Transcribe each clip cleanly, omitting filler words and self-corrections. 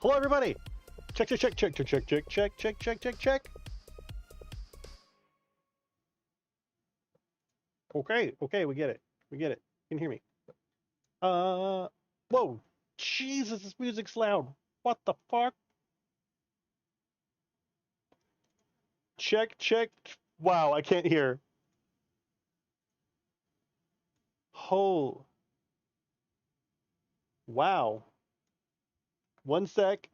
Hello, everybody. Check, check, check, check, check, check, check, check, check, check, check, check. Okay, okay, we get it. We get it. You can hear me. Whoa. Jesus, this music's loud. What the fuck? Check, check. Wow, I can't hear. Oh. Wow. One sec.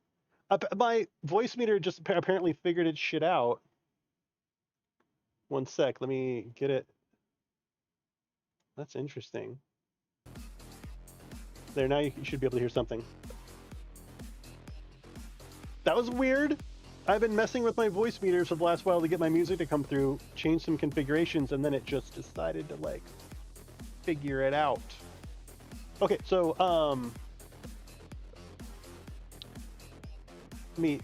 My voice meter just apparently figured its shit out. One sec. Let me get it. That's interesting. There, now you should be able to hear something. That was weird. I've been messing with my voice meters for the last while to get my music to come through, change some configurations, and then it just decided to, like, figure it out. Okay, so, let me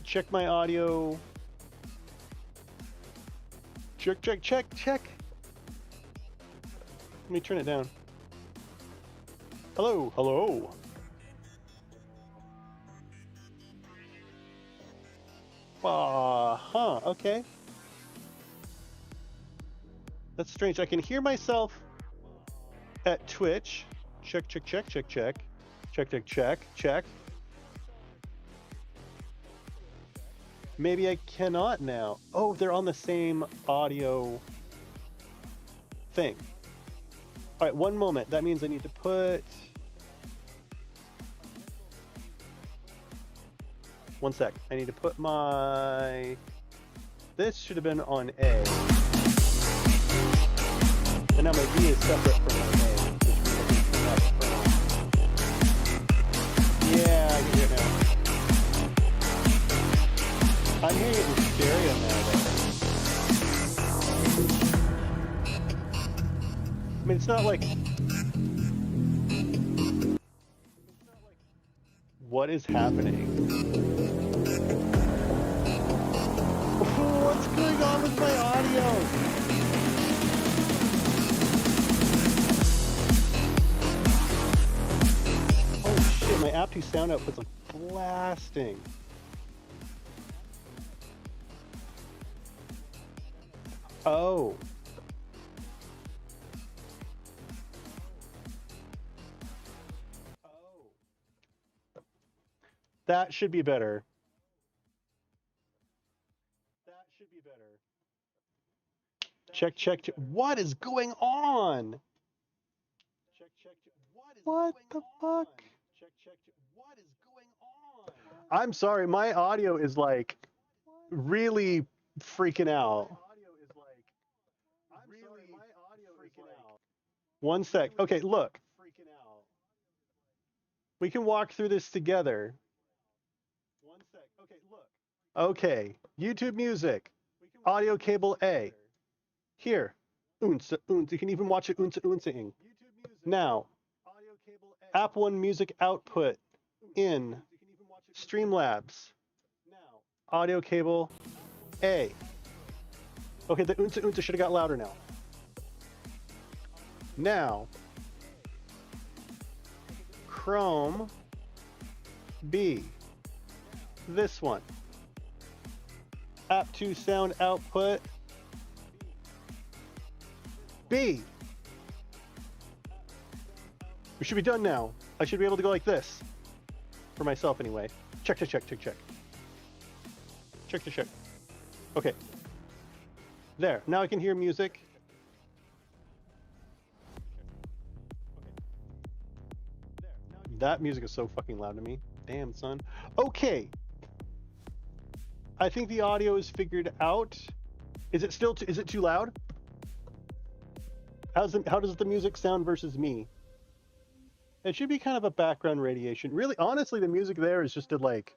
check my audio. Check, check, check, check. Let me turn it down. Hello, hello. Okay. That's strange. I can hear myself at Twitch. Check, check, check, check, check. Check, check, check, check. Maybe I cannot now. Oh, they're on the same audio thing. All right, one moment. That means I need to put... One sec. I need to put my... This should have been on A. And now my B is separate from my A. Which means I can turn that from... Yeah, I can hear it now. I'm hearing it in stereo now, though. I mean, it's not like... What is happening? What's going on with my audio? Oh shit, my app2 sound output's like blasting. Oh. That should be better. That should be better. Check, check, check. What is going on? Check, check, check. What the fuck? Check, check, check. What is going on? I'm sorry, my audio is like really freaking out. One sec. Okay, look. We can walk through this together. One sec. Okay, look. Okay, YouTube music. Audio cable A. Here. Unsa, unsa. You can even watch it unsa, unsa-ing. Now, App 1 music output in Streamlabs. Audio cable A. Okay, the unsa, unsa should have got louder now. Now, Chrome B. This one. App2 sound output B. We should be done now. I should be able to go like this. For myself anyway. Check, check, check, check, check. Check, check, check. Okay. There. Now I can hear music. That music is so fucking loud to me. Damn, son. Okay. I think the audio is figured out. Is it still is it too loud? How does the music sound versus me? It should be kind of a background radiation. Really, honestly, the music there is just to like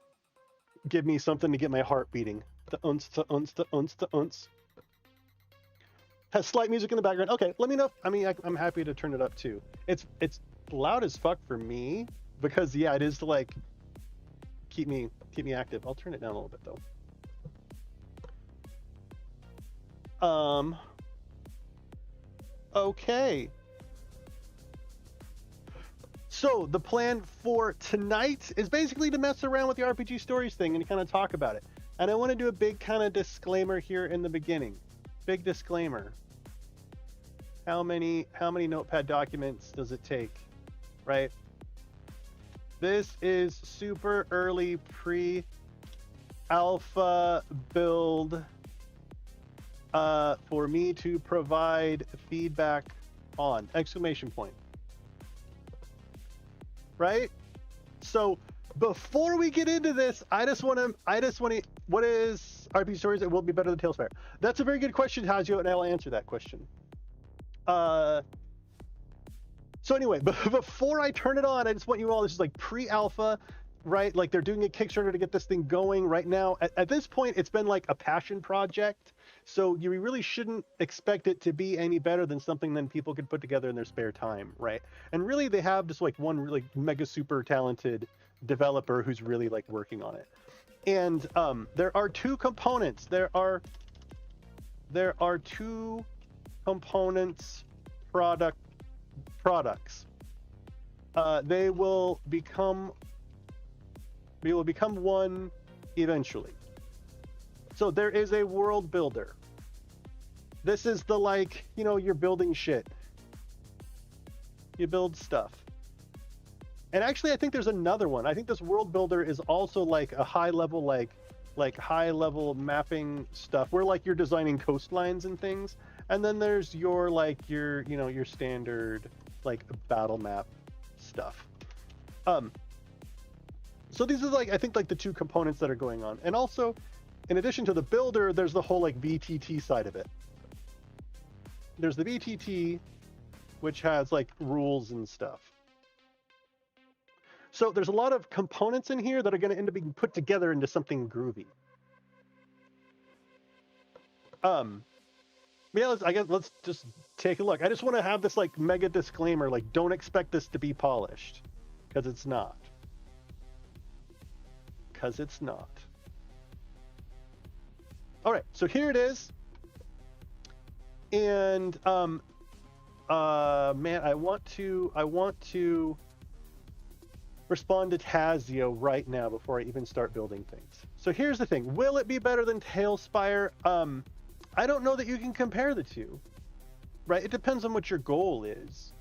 give me something to get my heart beating. The unts, the unts, the unts, the unts. Has slight music in the background. Okay, let me know. I mean, I'm happy to turn it up too. It's loud as fuck for me because yeah, it is to like keep me active. I'll turn it down a little bit though. Okay. So the plan for tonight is basically to mess around with the RPG Stories thing and kind of talk about it. And I want to do a big kind of disclaimer here in the beginning. Big disclaimer. How many notepad documents does it take? Right? This is super early pre-alpha build for me to provide feedback on! Exclamation point. Right? So before we get into this, I just want to, what is RPG Stories that will be better than Tailspire? That's a very good question, Hazio, and I'll answer that question. So anyway, before I turn it on, I just want you all, this is like pre-alpha, right? Like they're doing a Kickstarter to get this thing going right now. At this point, it's been like a passion project. So you really shouldn't expect it to be any better than something that people could put together in their spare time, right? And really, they have just like one really mega super talented developer who's really like working on it. And there are two components. There are two components products. They will become one eventually. So there is a world builder. This is the, like, you know, you're building shit. You build stuff. And actually, I think there's another one. I think this world builder is also like a high level, like high level mapping stuff where like you're designing coastlines and things. And then there's your like your standard like battle map stuff. So these are like, I think, like the two components that are going on. And also, in addition to the builder, there's the whole like VTT side of it. There's the VTT, which has like rules and stuff. So there's a lot of components in here that are going to end up being put together into something groovy. Yeah, let's just take a look. I just want to have this like mega disclaimer, like don't expect this to be polished, because it's not. Because it's not. All right, so here it is. And man, I want to respond to Tazio right now before I even start building things. So here's the thing: will it be better than Tailspire? I don't know that you can compare the two, right? It depends on what your goal is.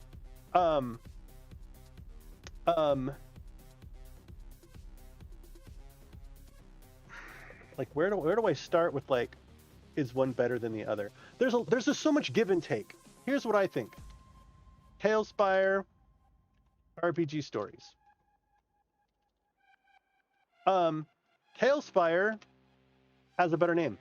Like where do I start with, like, is one better than the other? There's just so much give and take. Here's what I think: Tailspire, RPG Stories. Tailspire has a better name.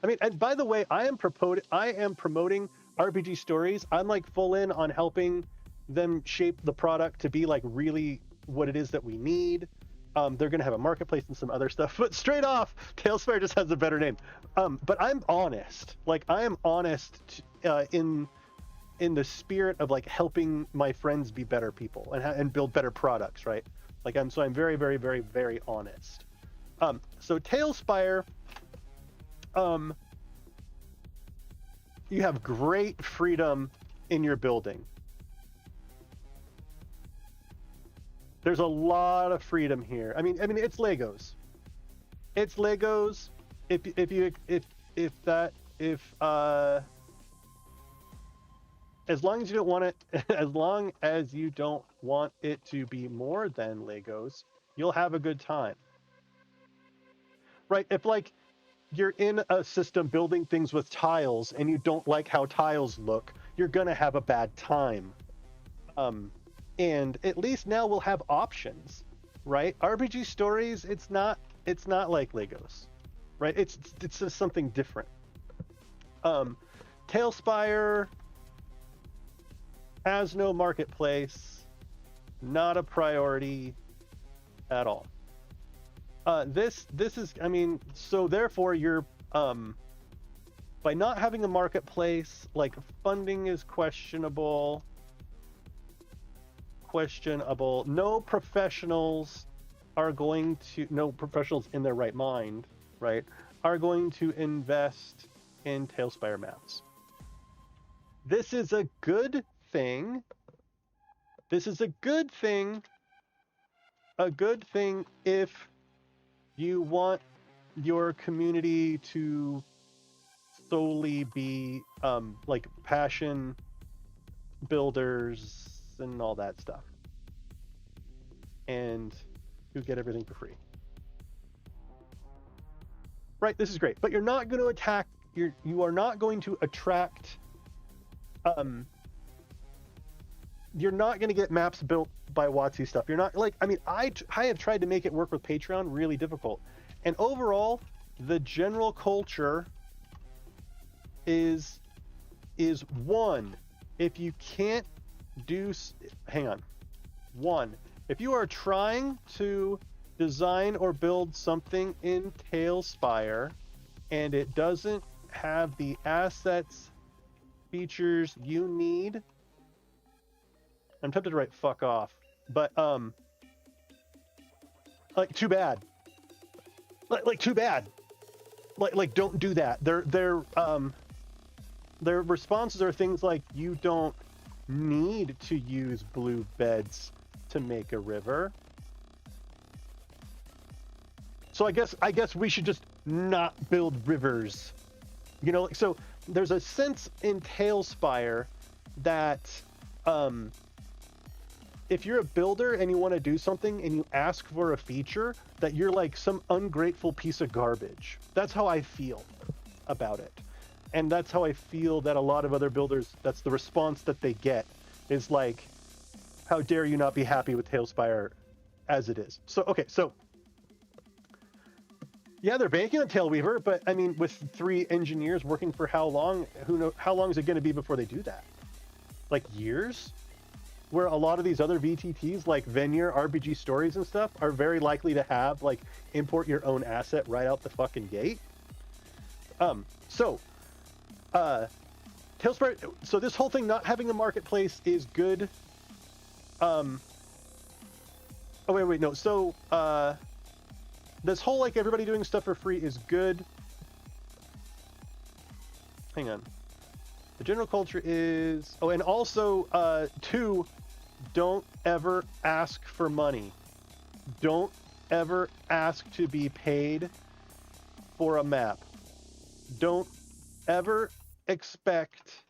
I mean, and by the way, I am promoting RPG Stories. I'm like full in on helping them shape the product to be like really what it is that we need. They're going to have a marketplace and some other stuff, but straight off, Tailspire just has a better name. But I'm honest. Like, I am honest in the spirit of like helping my friends be better people and build better products, right? Like I'm very, very, very, very honest. So Tailspire, you have great freedom in your building. There's a lot of freedom here. I mean, it's Legos. It's Legos. As long as you don't want it, as long as you don't want it to be more than Legos, you'll have a good time. Right? If like you're in a system building things with tiles and you don't like how tiles look, you're gonna have a bad time. And at least now we'll have options, right? RPG Stories, it's not like Legos, right? It's just something different. Tailspire has no marketplace, not a priority at all. This is, I mean, so therefore you're by not having a marketplace, like funding is questionable. No professionals in their right mind, right, are going to invest in Tailspire maps. This is a good thing. This is a good thing if you want your community to solely be like passion builders and all that stuff, and you get everything for free. Right, this is great, but you're not going to attack. You are not going to attract. You're not going to get maps built by WotC stuff. You're not like. I mean, I have tried to make it work with Patreon, really difficult, and overall, the general culture is one. If you can't do, hang on, one. If you are trying to design or build something in Tailspire and it doesn't have the assets, features you need, I'm tempted to write fuck off, but like too bad. Like too bad. Like don't do that. Their responses are things like, you don't need to use blue beds to make a river. So I guess we should just not build rivers. You know, so there's a sense in Tailspire that if you're a builder and you want to do something and you ask for a feature, that you're like some ungrateful piece of garbage. That's how I feel about it. And that's how I feel that a lot of other builders, that's the response that they get, is like, how dare you not be happy with Tailspire as it is. So, okay, so yeah, they're banking on Tailweaver, but I mean, with 3 engineers working for how long? Who knows? How long is it going to be before they do that? Like years? Where a lot of these other VTTs, like Venir, RPG Stories and stuff, are very likely to have like import your own asset right out the fucking gate. Tailspire. So this whole thing not having a marketplace is good. Oh wait, no. So this whole like everybody doing stuff for free is good. Hang on. The general culture is, oh, and also 2, don't ever ask for money. Don't ever ask to be paid for a map. Don't ever expect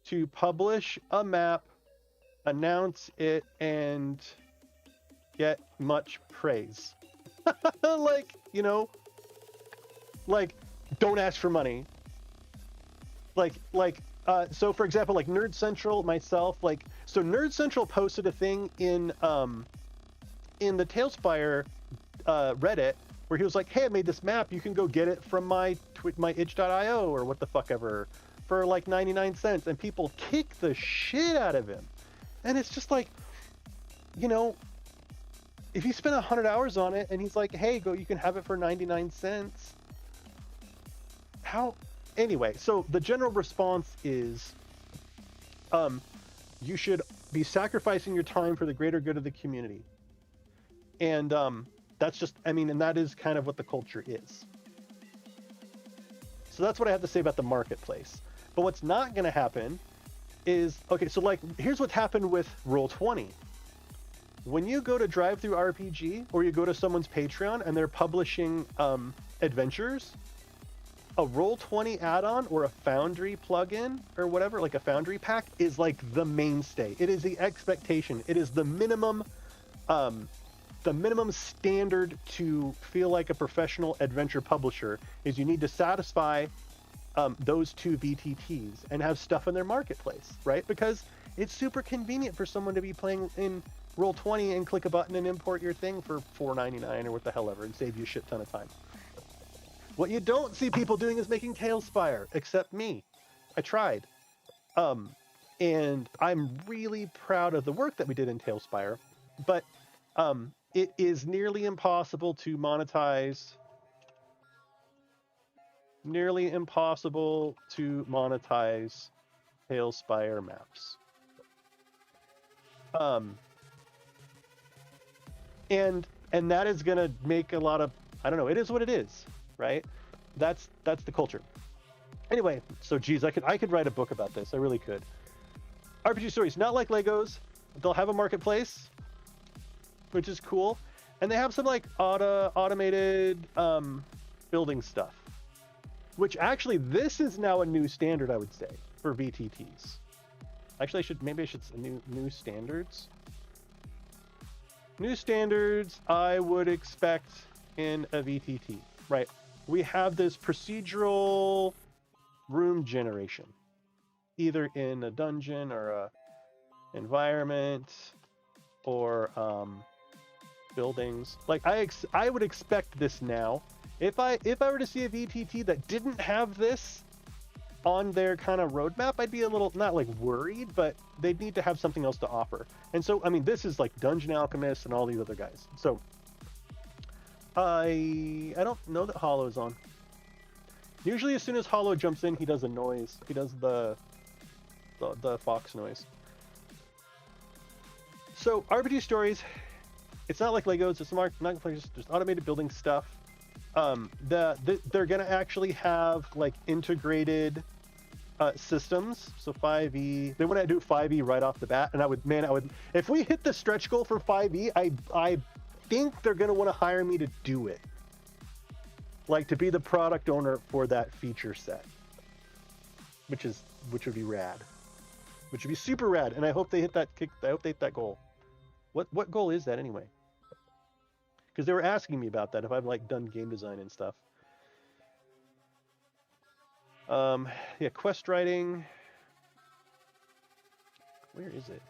to publish a map, announce it, and get much praise. Like, you know, like, don't ask for money. So for example, like Nerd Central, myself, like, so Nerd Central posted a thing in the Tailspire Reddit where he was like, hey, I made this map, you can go get it from my itch.io or what the fuck ever for like 99 cents, and people kick the shit out of him. And it's just like, you know, if he spent 100 hours on it and he's like, hey, you can have it for 99 cents. How? Anyway, so the general response is you should be sacrificing your time for the greater good of the community. And that's just, I mean, and that is kind of what the culture is. So that's what I have to say about the marketplace. But what's not going to happen is, okay, so like, here's what's happened with Roll20. When you go to Drive-Thru RPG or you go to someone's Patreon and they're publishing adventures, a Roll20 add-on or a Foundry plugin or whatever, like a Foundry pack, is like the mainstay. It is the expectation. It is the minimum standard to feel like a professional adventure publisher, is you need to satisfy those 2 VTTs and have stuff in their marketplace, right? Because it's super convenient for someone to be playing in Roll20 and click a button and import your thing for $4.99 or what the hell ever and save you a shit ton of time. What you don't see people doing is making Tailspire, except me. I tried. And I'm really proud of the work that we did in Tailspire, but it is nearly impossible to monetize. Nearly impossible to monetize Tailspire maps. And that is going to make a lot of, I don't know, it is what it is, right? That's the culture. Anyway, so geez, I could write a book about this. I really could. RPG stories, not like Legos. They'll have a marketplace, which is cool, and they have some like automated building stuff. Which actually, this is now a new standard, I would say, for VTTs. Actually, maybe I should new standards. New standards I would expect in a VTT, right? We have this procedural room generation, either in a dungeon or a environment or buildings. Like I would expect this now. If I were to see a VTT that didn't have this on their kind of roadmap, I'd be a little, not like worried, but they'd need to have something else to offer. And so, I mean, this is like Dungeon Alchemist and all these other guys. So I don't know that Hollow's on. Usually as soon as Hollow jumps in, he does a noise. He does the fox noise. So RPG stories, it's not like Legos, it's not like just automated building stuff. They're gonna actually have like integrated systems. So 5e, they want to do 5e right off the bat, and I would, if we hit the stretch goal for 5e, I think they're gonna want to hire me to do it, like to be the product owner for that feature set, which would be rad, which would be super rad, and I hope they hit that goal. What goal is that anyway? Because they were asking me about that, if I've like done game design and stuff. Yeah, quest writing. Where is it?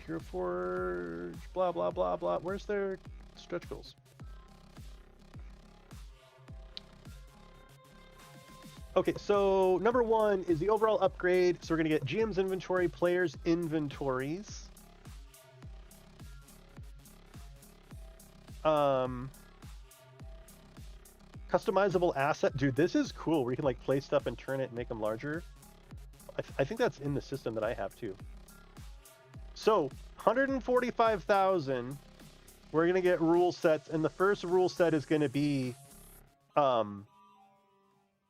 Pure Forge, blah, blah, blah, blah. Where's their stretch goals? Okay, so number one is the overall upgrade. So we're going to get GM's inventory, players' inventories. Customizable asset. Dude, this is cool, where you can like play stuff and turn it and make them larger. I think that's in the system that I have too. So 145,000, we're gonna get rule sets, and the first rule set is gonna be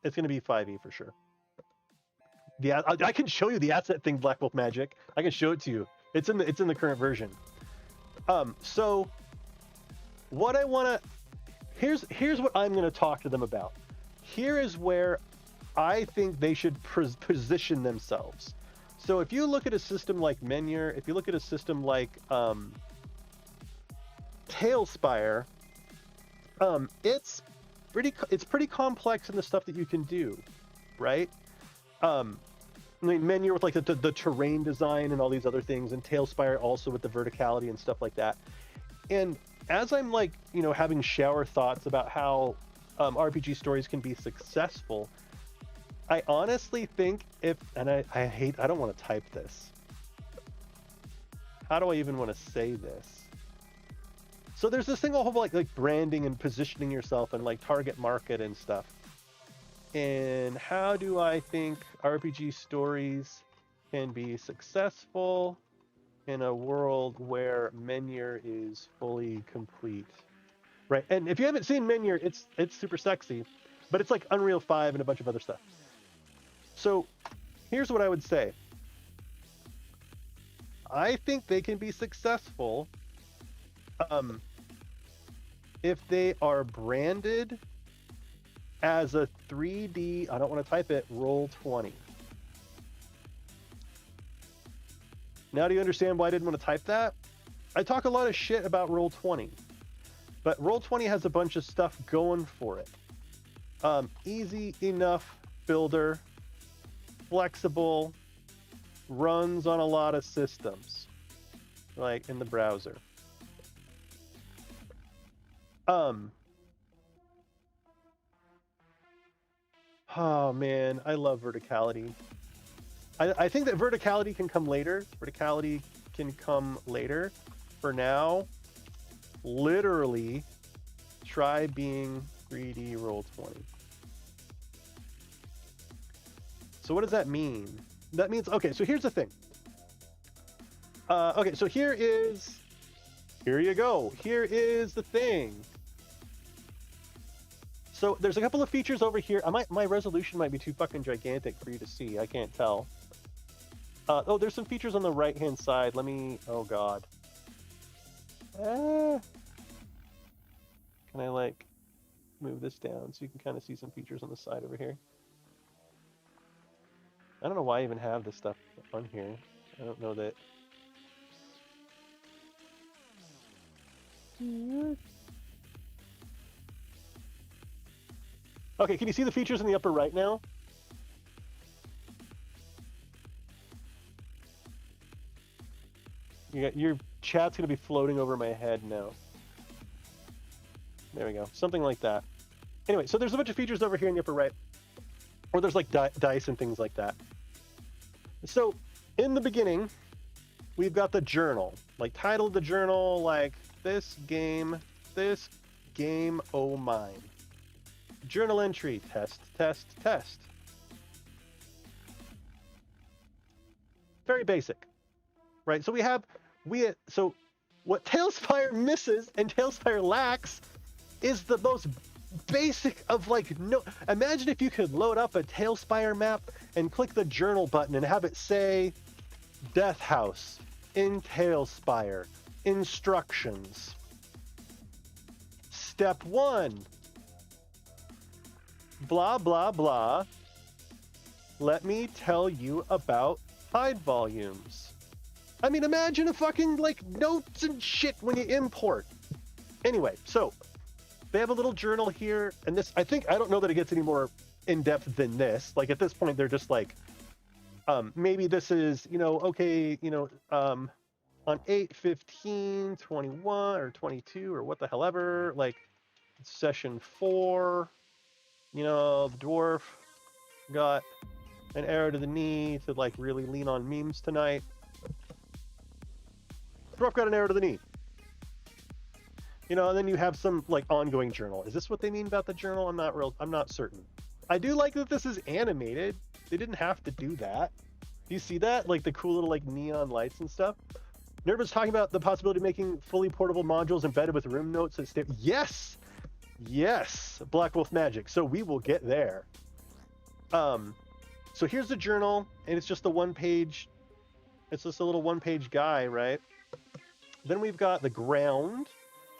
it's gonna be 5e for sure. Yeah, I can show you the asset thing, Black Wolf Magic. I can show it to you. It's in the current version. So what I want to, here's what I'm going to talk to them about. Here is where I think they should position themselves. So if you look at a system like Menure, if you look at a system like Tailspire, it's pretty complex in the stuff that you can do, right? I mean, Menure with like the terrain design and all these other things, and Tailspire also with the verticality and stuff like that. And as I'm like, having shower thoughts about how RPG stories can be successful, I honestly think I don't want to type this. How do I even want to say this? So there's this thing all about like branding and positioning yourself and like target market and stuff. And how do I think RPG stories can be successful in a world where Menure is fully complete, right? And if you haven't seen Menure, it's super sexy, but it's like Unreal 5 and a bunch of other stuff. So here's what I would say. I think they can be successful if they are branded as a 3D, I don't want to type it, Roll20. Now do you understand why I didn't want to type that? I talk a lot of shit about Roll20, but Roll20 has a bunch of stuff going for it. Easy enough builder, flexible, runs on a lot of systems, like in the browser. Oh man, I love verticality. I think that verticality can come later. Verticality can come later. For now, literally, try being 3D Roll20. So what does that mean? That means, okay, so here's the thing. Okay, so here you go. Here is the thing. So there's a couple of features over here. My resolution might be too fucking gigantic for you to see. I can't tell. Oh, there's some features on the right-hand side. Let me... Oh, God. Can I, like, move this down so you can kind of see some features on the side over here? I don't know why I even have this stuff on here. I don't know that... Okay, can you see the features in the upper right now? Your chat's going to be floating over my head now. There we go. Something like that. Anyway, so there's a bunch of features over here in the upper right. Or there's like dice and things like that. So in the beginning, we've got the journal. Like titled the journal like this game, oh mine. Journal entry, test, test, test. Very basic, right? So so what Tailspire misses and Tailspire lacks is the most basic of like, no, imagine if you could load up a Tailspire map and click the journal button and have it say Death House in Tailspire, instructions. Step 1. Blah, blah, blah. Let me tell you about hide volumes. I mean, imagine a fucking, like, notes and shit when you import. Anyway, so they have a little journal here, and this, I don't know that it gets any more in-depth than this. Like, at this point, they're just like, maybe this is, okay, on 8/15/21 or 22 or what the hell ever, like, session 4, the dwarf got an arrow to the knee to, like, really lean on memes tonight. Dwarf got an arrow to the knee. And then you have some, like, ongoing journal. Is this what they mean about the journal? I'm not certain. I do like that this is animated. They didn't have to do that. Do you see that? Like, the cool little, like, neon lights and stuff? Nerva's talking about the possibility of making fully portable modules embedded with room notes that stay... Yes! Yes! Black Wolf Magic. So we will get there. So here's the journal, and it's just the one-page... It's just a little one-page guy, right? Then we've got the ground,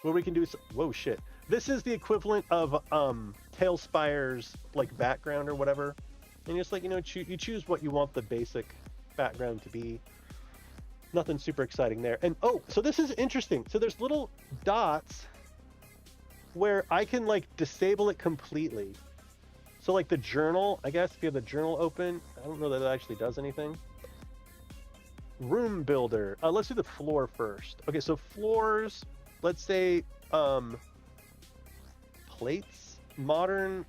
where we can do... Whoa, shit. This is the equivalent of Tailspire's, like, background or whatever. And just, like, you choose what you want the basic background to be. Nothing super exciting there. And, oh, so this is interesting. So there's little dots where I can, like, disable it completely. So, like, the journal, I guess, if you have the journal open, I don't know that it actually does anything. Room builder. Let's do the floor first. Okay, so floors, let's say, plates, modern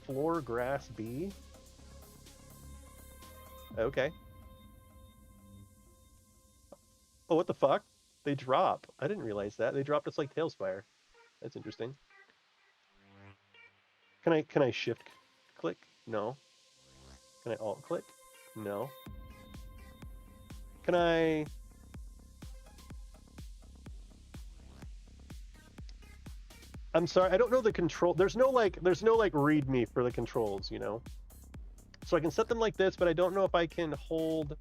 floor grass B. Okay. Oh, what the fuck? They drop. I didn't realize that. They drop just like Tailspire. That's interesting. Can I shift click? No. Can I alt click? No. Can I... I'm sorry, I don't know the control. There's no readme for the controls, So I can set them like this, but I don't know if I can hold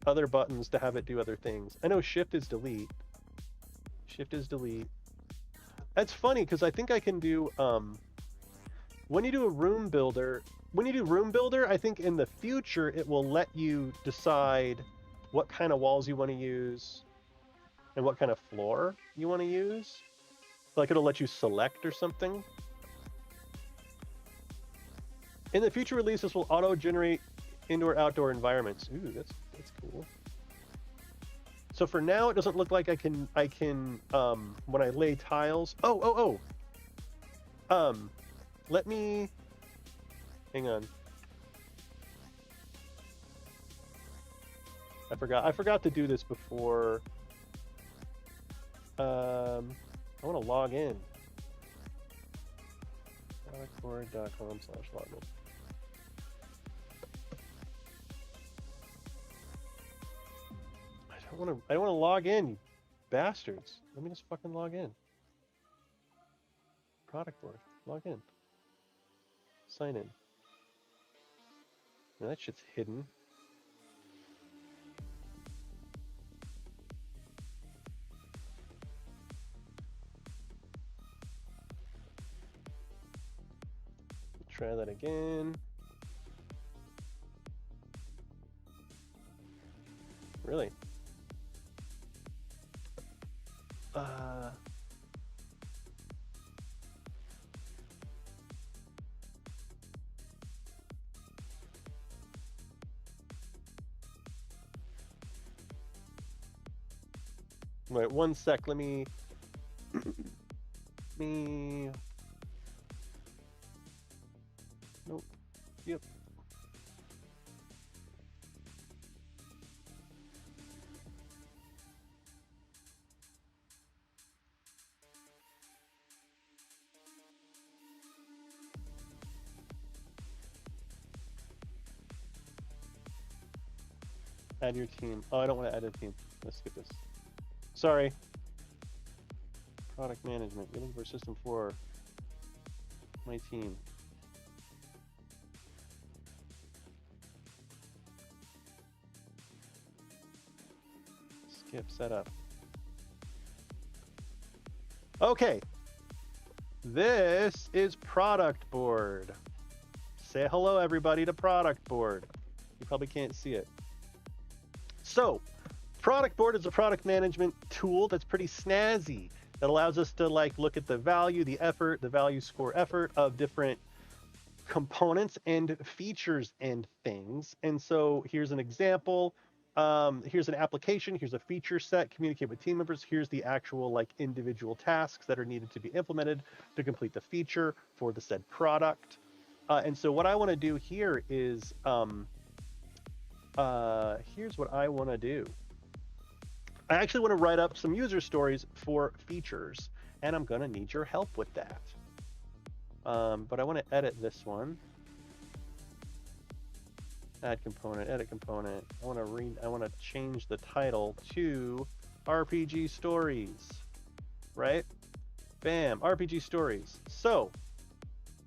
other buttons to have it do other things. I know shift is delete. Shift is delete. That's funny because I think I can do when you do a room builder, I think in the future it will let you decide what kind of walls you want to use and what kind of floor you want to use. Like it'll let you select or something. In the future releases will auto-generate indoor-outdoor environments. Ooh, that's cool. So for now, it doesn't look like I can when I lay tiles. Let me, hang on. I forgot to do this before. I want to log in. productboard.com/login. I don't want to log in, you bastards. Let me just fucking log in. Product board. Log in. Sign in. Now that shit's hidden. Try that again. Really? Wait, one sec. Let me. Nope. Yep. Add your team. Oh, I don't want to add a team. Let's skip this. Sorry. Product management. You're looking for a system for my team. Skip setup. Okay. This is product board. Say hello, everybody, to product board. You probably can't see it. So, product board is a product management tool that's pretty snazzy. That allows us to look at the value, the effort, the value score effort of different components and features and things. And so here's an example. Here's an application. Here's a feature set. Communicate with team members. Here's the actual individual tasks that are needed to be implemented to complete the feature for the said product. And so what I want to do here is here's what I want to do. I actually want to write up some user stories for features, and I'm going to need your help with that. But I want to edit this one. Add component, edit component. I want to change the title to RPG Stories, right? Bam, RPG Stories. So,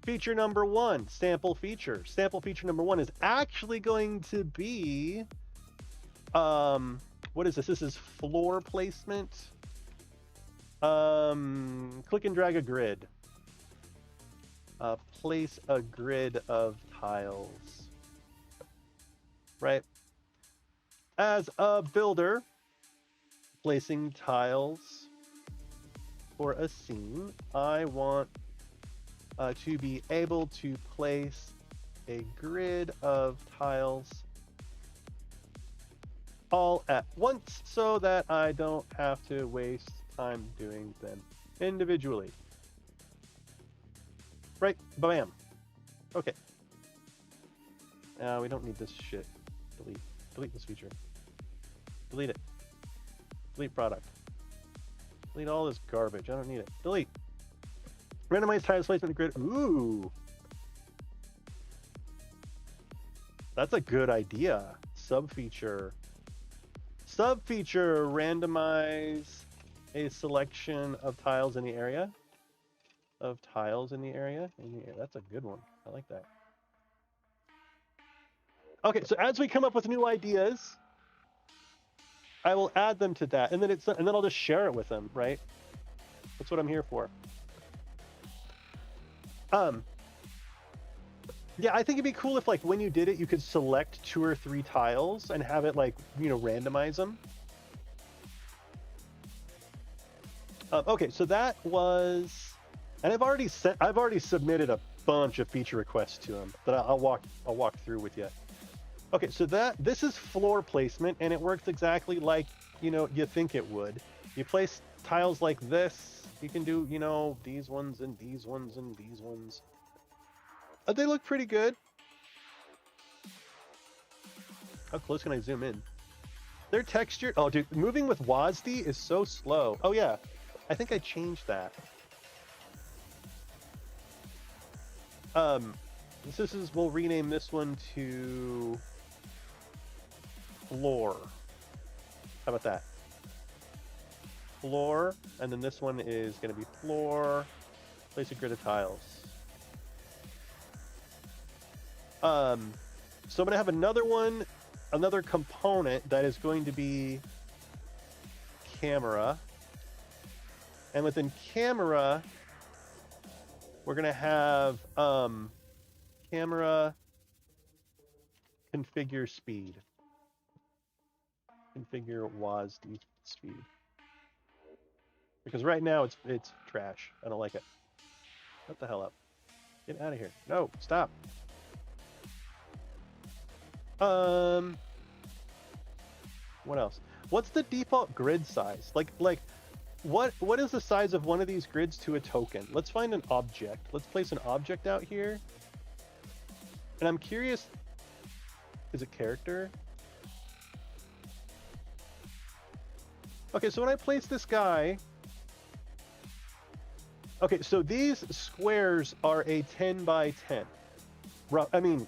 feature number 1, sample feature. Sample feature number 1 is actually going to be, what is this? This is floor placement. Click and drag a grid. Place a grid of tiles. Right? As a builder, placing tiles for a scene, I want to be able to place a grid of tiles all at once so that I don't have to waste time doing them individually. Right? Bam. Okay. We don't need this shit. Delete this feature. Delete it. Delete product. Delete all this garbage. I don't need it. Delete. Randomized tiles placement grid. Ooh. That's a good idea. Subfeature. Subfeature. Randomize a selection of tiles in the area. That's a good one. I like that. Okay, so as we come up with new ideas, I will add them to that, and then I'll just share it with them, right? That's what I'm here for. Yeah, I think it'd be cool if when you did it, you could select 2 or 3 tiles and have it randomize them. Okay, so that was, and I've already submitted a bunch of feature requests to him that I'll walk through with you. Okay, so this is floor placement, and it works exactly like you think it would. You place tiles like this. You can do these ones and these ones and these ones. They look pretty good. How close can I zoom in? They're textured. Oh, dude, moving with WASD is so slow. Oh yeah, I think I changed that. We'll rename this one to floor. How about that? Floor, and then this one is going to be floor. Place a grid of tiles. So I'm going to have another component that is going to be camera. And within camera, we're going to have camera configure speed. Configure WASD speed. Because right now it's trash. I don't like it. What the hell up? Get out of here. No, stop. What else? What's the default grid size? Like what is the size of one of these grids to a token? Let's find an object. Let's place an object out here. And I'm curious, is it character? Okay, so when I place this guy, okay, so these squares are a 10 by 10. I mean,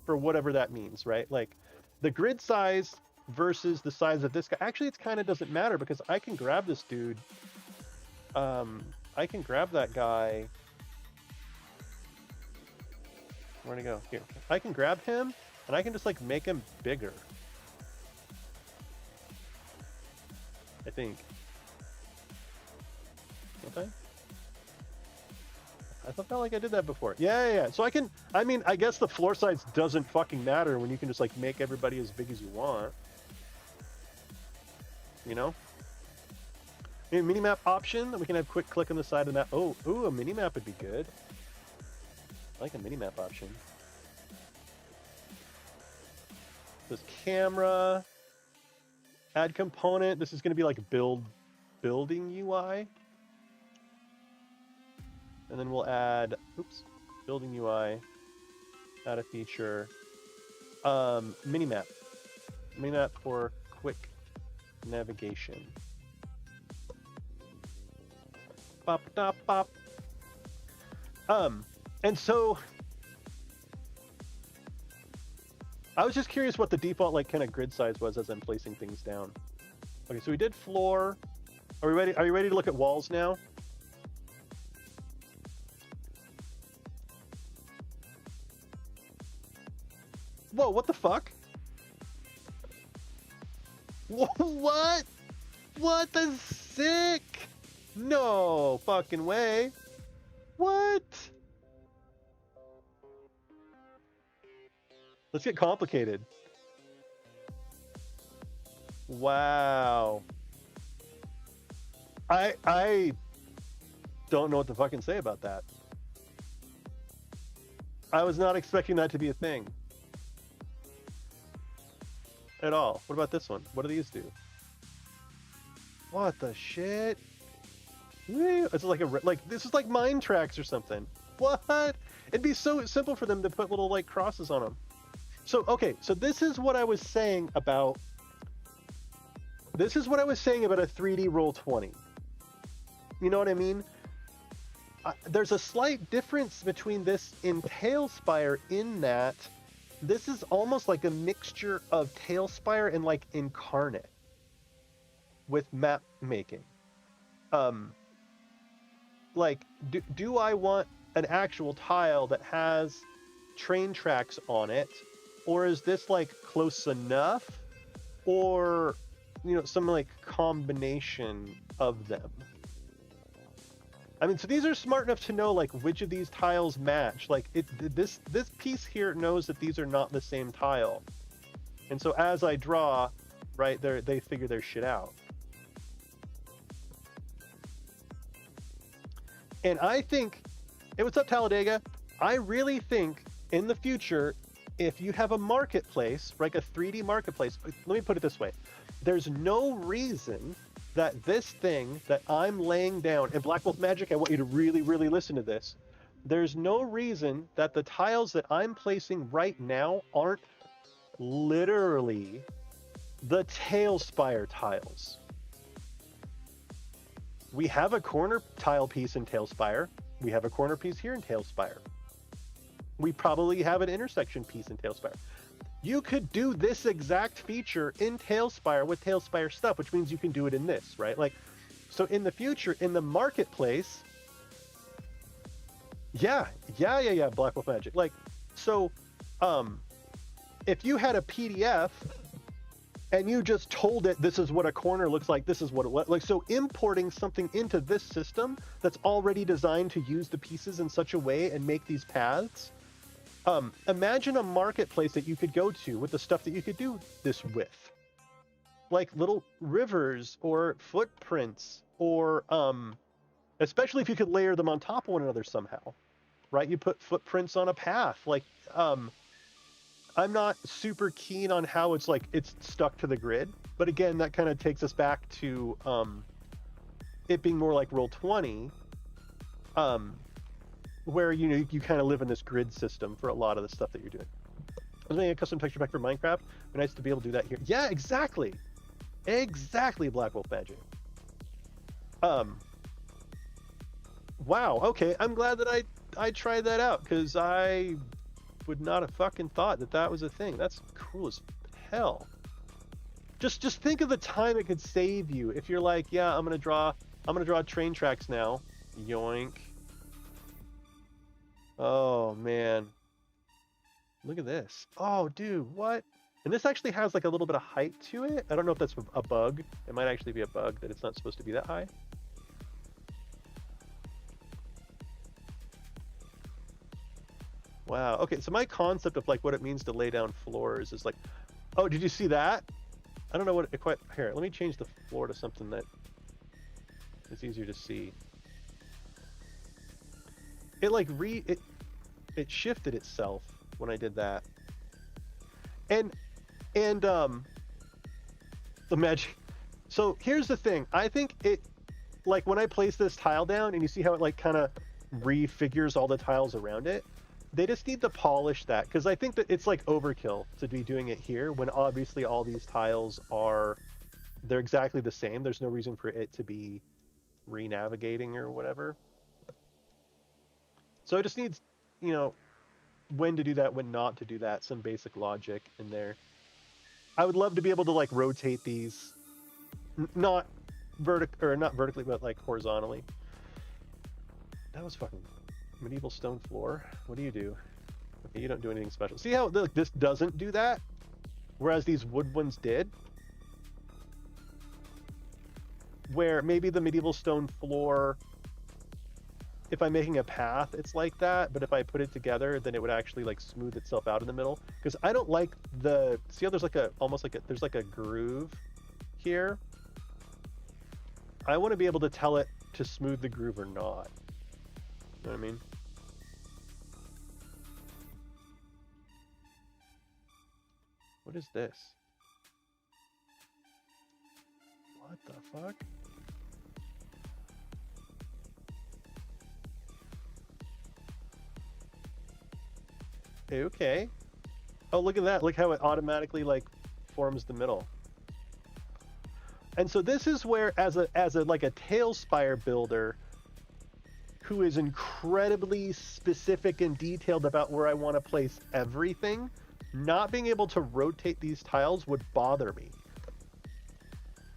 for whatever that means, right? Like the grid size versus the size of this guy. Actually, it kind of doesn't matter because I can grab this dude. I can grab that guy. Where'd he go? Here. I can grab him and I can just like make him bigger. I think. Okay. I felt like I did that before. Yeah. So I mean, I guess the floor size doesn't fucking matter when you can just like make everybody as big as you want. You know? Maybe minimap option that we can have quick click on the side of that. Oh, ooh, a minimap would be good. I like a minimap option. This camera, add component. This is going to be like building UI. And then we'll add, building UI, add a feature, minimap for quick navigation. Bop, bop, bop. And so I was just curious what the default like kind of grid size was as I'm placing things down. Okay, so we did floor. Are we ready? Are you ready to look at walls now? Whoa, what the fuck? What? What the sick? No fucking way. What? Let's get complicated. Wow. I don't know what to fucking say about that. I was not expecting that to be a thing. At all. What about this one? What do these do? What the shit? It's like this is like mine tracks or something. What? It'd be so simple for them to put little like crosses on them. So okay, so this is what I was saying about. This is what I was saying about a 3D Roll20. You know what I mean? There's a slight difference between this and Tailspire in that this is almost like a mixture of Tailspire and like Incarnate with map making. Like, do I want an actual tile that has train tracks on it, or is this like close enough, or you know, some like combination of them? I mean, so these are smart enough to know like which of these tiles match. Like this piece here knows that these are not the same tile, and so as I draw, right, they figure their shit out. And I think, hey, what's up, Talladega? I really think in the future, if you have a marketplace, like a 3D marketplace, let me put it this way: there's no reason that this thing that I'm laying down, and Black Wolf Magic, I want you to really, really listen to this. There's no reason that the tiles that I'm placing right now aren't literally the Tailspire tiles. We have a corner tile piece in Tailspire. We have a corner piece here in Tailspire. We probably have an intersection piece in Tailspire. You could do this exact feature in Tailspire with Tailspire stuff, which means you can do it in this, right? Like, so in the future, in the marketplace, yeah, Black Wolf Magic. Like, so If you had a PDF and you just told it this is what a corner looks like, this is what it looks like. So importing something into this system that's already designed to use the pieces in such a way and make these paths. Imagine a marketplace that you could go to with the stuff that you could do this with. Like little rivers or footprints, or especially if you could layer them on top of one another somehow, right? You put footprints on a path. Like, I'm not super keen on how it's stuck to the grid, but again, that kind of takes us back to it being more like Roll20, where you kind of live in this grid system for a lot of the stuff that you're doing. I was making a custom texture pack for Minecraft. It'd be nice to be able to do that here. Yeah, exactly, Black Wolf Magic. Wow. Okay, I'm glad that I tried that out, because I would not have fucking thought that was a thing. That's cool as hell. Just think of the time it could save you if you're like, yeah, I'm gonna draw train tracks now. Yoink. Oh man, look at this. Oh dude, what? And this actually has like a little bit of height to it. I don't know if that's a bug. It might actually be a bug that it's not supposed to be that high. Wow. Okay, so my concept of like what it means to lay down floors is like, oh, did you see that? I don't know what it quite. Here, let me change the floor to something that is easier to see. It like it shifted itself when I did that. And the magic. So here's the thing. I think it, like when I place this tile down and you see how it like kind of refigures all the tiles around it, they just need to polish that, because I think that it's like overkill to be doing it here when obviously all these tiles they're exactly the same. There's no reason for it to be re-navigating or whatever. So it just needs, when to do that, when not to do that, some basic logic in there. I would love to be able to like rotate these, not vertically, but like horizontally. That was fucking medieval stone floor. What do you do? Okay, you don't do anything special. See how this doesn't do that, whereas these wood ones did? Where maybe the medieval stone floor, if I'm making a path, it's like that, but if I put it together, then it would actually like smooth itself out in the middle. Because I don't like see how there's like there's like a groove here? I want to be able to tell it to smooth the groove or not. You know what I mean? What is this? What the fuck? Okay. Oh, look at that. Look how it automatically like forms the middle. And so this is where, as a like a Tailspire builder who is incredibly specific and detailed about where I want to place everything, not being able to rotate these tiles would bother me.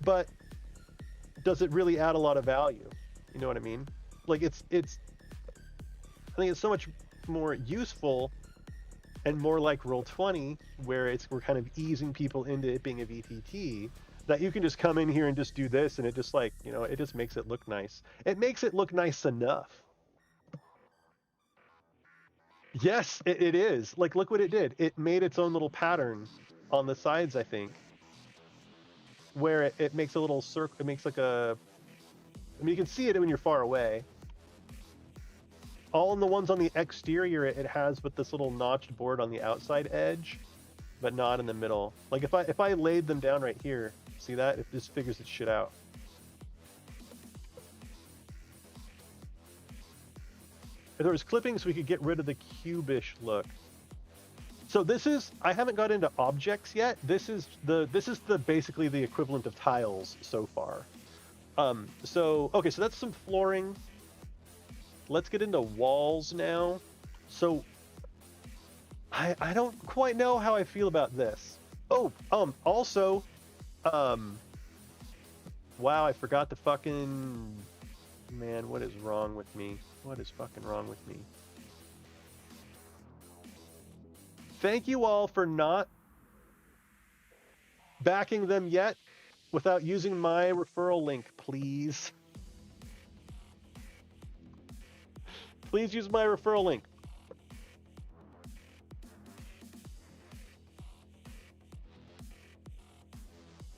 But does it really add a lot of value? You know what I mean? Like I think it's so much more useful and more like Roll20, where we're kind of easing people into it being a VTT, that you can just come in here and just do this, and it just like, it just makes it look nice. It makes it look nice enough. Yes, it is. Like, look what it did. It made its own little pattern on the sides, I think, where it makes a little circle. It makes like a, I mean, you can see it when you're far away. All in the ones on the exterior, it has with this little notched board on the outside edge, but not in the middle. Like if I laid them down right here, see that? It just figures its shit out. If there was clippings, we could get rid of the cubish look. So this is, I haven't got into objects yet. This is basically the equivalent of tiles so far. So that's some flooring. Let's get into walls now. So I don't quite know how I feel about this. Also, wow, I forgot the fucking, man, what is wrong with me? What is fucking wrong with me? Thank you all for not backing them yet without using my referral link, please. Please use my referral link.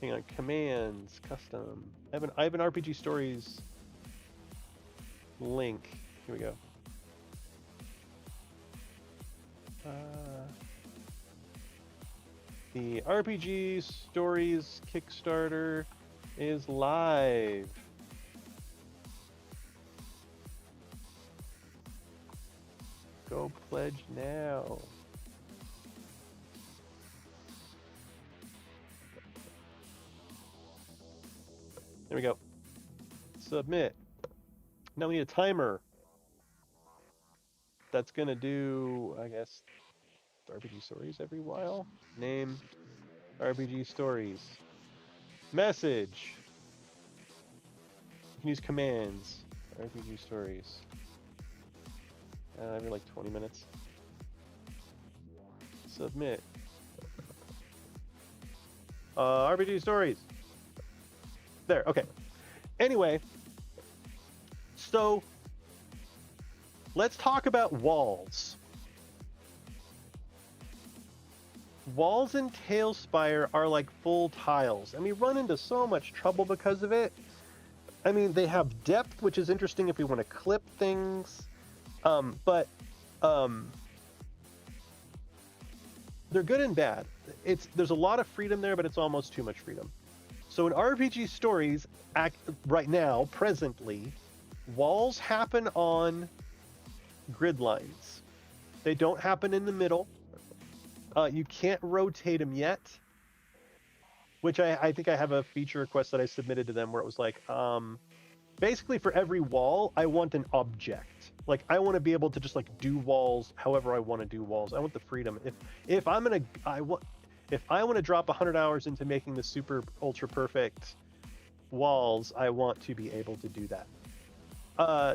Hang on, commands, custom. I have an RPG Stories link. Here we go. The RPG Stories Kickstarter is live. Go pledge now. There we go. Submit. Now we need a timer. That's gonna do, I guess, RPG Stories every while. Name, RPG Stories. Message. You can use commands. RPG Stories. Every like 20 minutes. Submit. RPG Stories. There, okay. Anyway, so let's talk about walls. Walls in Tailspire are like full tiles, and we run into so much trouble because of it. I mean, they have depth, which is interesting if we want to clip things, but they're good and bad. There's a lot of freedom there, but it's almost too much freedom. So in RPG Stories, right now, presently, walls happen on grid lines. They don't happen in the middle. You can't rotate them yet, which I think I have a feature request that I submitted to them where it was like, basically for every wall, I want an object. Like I want to be able to just like do walls however I want to do walls. I want the freedom. If I want to drop 100 hours into making the super ultra perfect walls, I want to be able to do that.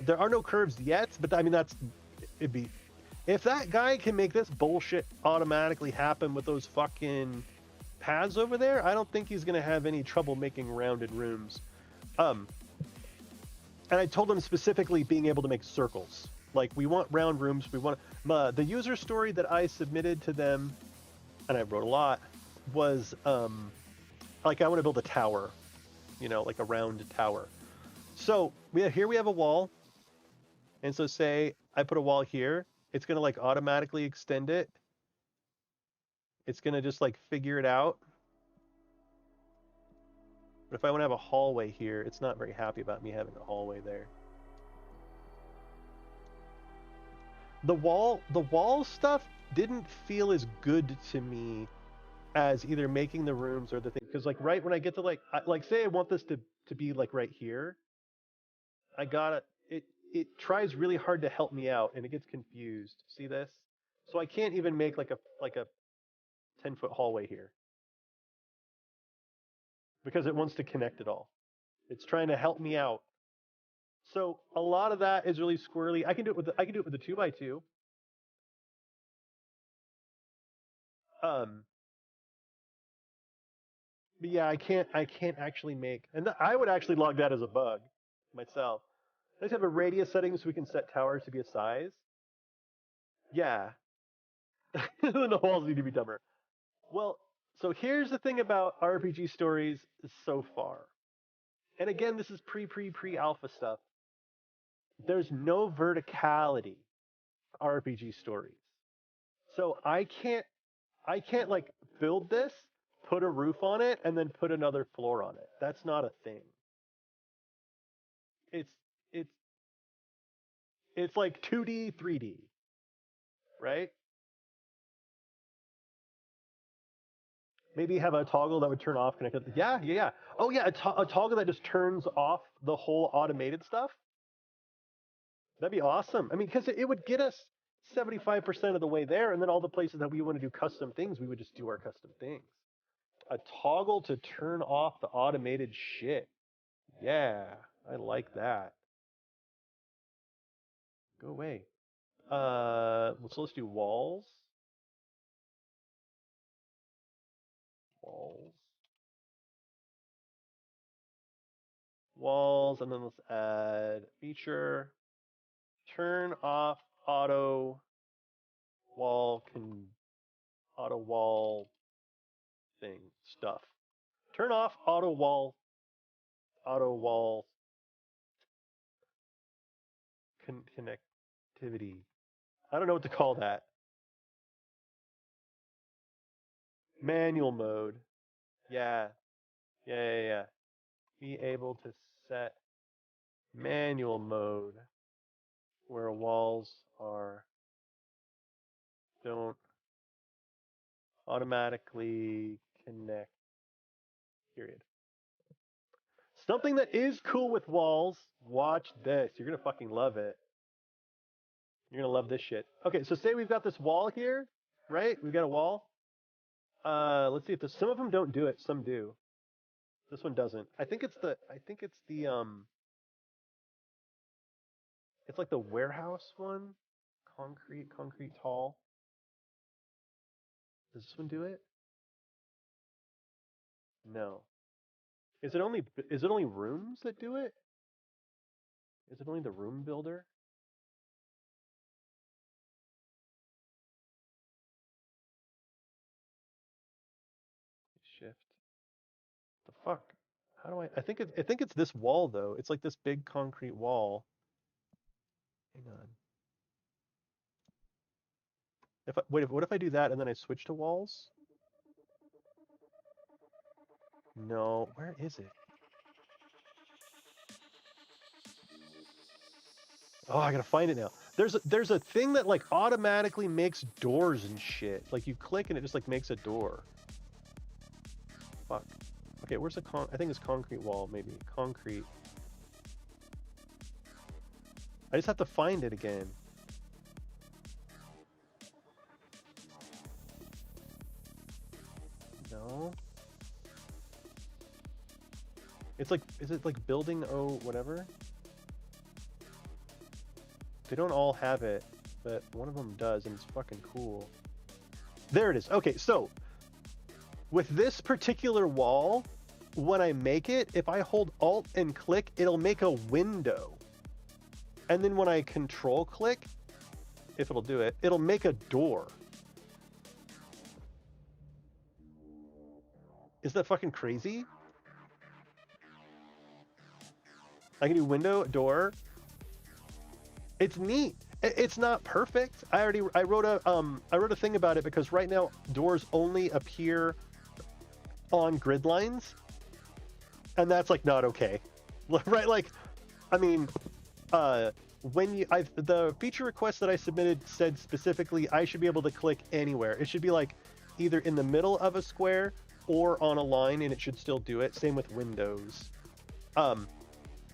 There are no curves yet, but I mean it'd be if that guy can make this bullshit automatically happen with those fucking paths over there, I don't think he's gonna have any trouble making rounded rooms. And I told him specifically being able to make circles. Like we want round rooms. We want the user story that I submitted to them, and I wrote a lot, was like I want to build a tower, like a round tower. So we have a wall, and so say I put a wall here, it's gonna like automatically extend it. It's gonna just like figure it out. But if I want to have a hallway here, it's not very happy about me having a hallway there. The wall stuff didn't feel as good to me as either making the rooms or the thing, because like right when I get to like say I want this to be like right here, I gotta it tries really hard to help me out and it gets confused. See this? So I can't even make like a 10-foot hallway here because it wants to connect it all. It's trying to help me out. So a lot of that is really squirrely. I can do it with the 2x2. But yeah, I can't actually make, and I would actually log that as a bug myself. Let's have a radius setting so we can set towers to be a size. Yeah. The walls need to be dumber. Well, so here's the thing about RPG Stories so far. And again, this is pre-alpha stuff. There's no verticality RPG Stories. So I can't like build this, put a roof on it, and then put another floor on it. That's not a thing. It's it's it's like 2D, 3D, right? Maybe have a toggle that would turn off connected. Yeah. Oh yeah, a toggle that just turns off the whole automated stuff. That'd be awesome. I mean, because it would get us 75% of the way there, and then all the places that we want to do custom things, we would just do our custom things. A toggle to turn off the automated shit. Yeah, I like that. Go away. So let's do walls. walls, and then let's add feature. Turn off auto wall thing stuff. Turn off auto wall connectivity. I don't know what to call that. Manual mode. Yeah. Yeah. Be able to set manual mode where walls don't automatically connect. Period. Something that is cool with walls. Watch this. You're gonna fucking love it. You're gonna love this shit. Okay, so say we've got this wall here, right? We've got a wall. Let's see if some of them don't do it. Some do. This one doesn't. I think it's the. It's like the warehouse one. Concrete tall. Does this one do it? No. Is it only rooms that do it? Is it only the room builder? Shift. The fuck? How do I? I think it's this wall though. It's like this big concrete wall. Hang on. What if I do that and then I switch to walls? No, where is it? Oh, I gotta find it now. There's a thing that like automatically makes doors and shit. Like you click and it just like makes a door. Fuck. Okay, where's the I think it's concrete wall, maybe. Concrete. I just have to find it again. No. It's like, is it like building whatever? They don't all have it, but one of them does, and it's fucking cool. There it is. Okay, so with this particular wall, when I make it, if I hold Alt and click, it'll make a window. And then when I control click, if it'll do it, it'll make a door. Is that fucking crazy? I can do window, door. It's neat. It's not perfect. I wrote a thing about it because right now doors only appear on grid lines, and that's like not okay, right? Like, I mean, the feature request that I submitted said specifically I should be able to click anywhere. It should be like either in the middle of a square or on a line, and it should still do it. Same with windows.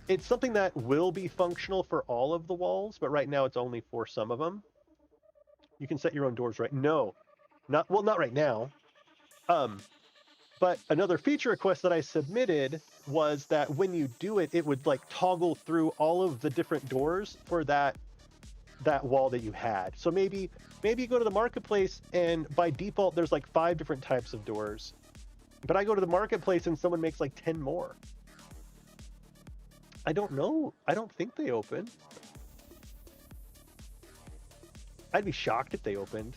It's something that will be functional for all of the walls, but right now it's only for some of them. You can set your own doors, right? No, not right now. But another feature request that I submitted was that when you do it, it would like toggle through all of the different doors for that wall that you had. So maybe you go to the marketplace and by default there's like 5 different types of doors, but I go to the marketplace and someone makes like 10 more. I don't know. I don't think they open. I'd be shocked if they opened.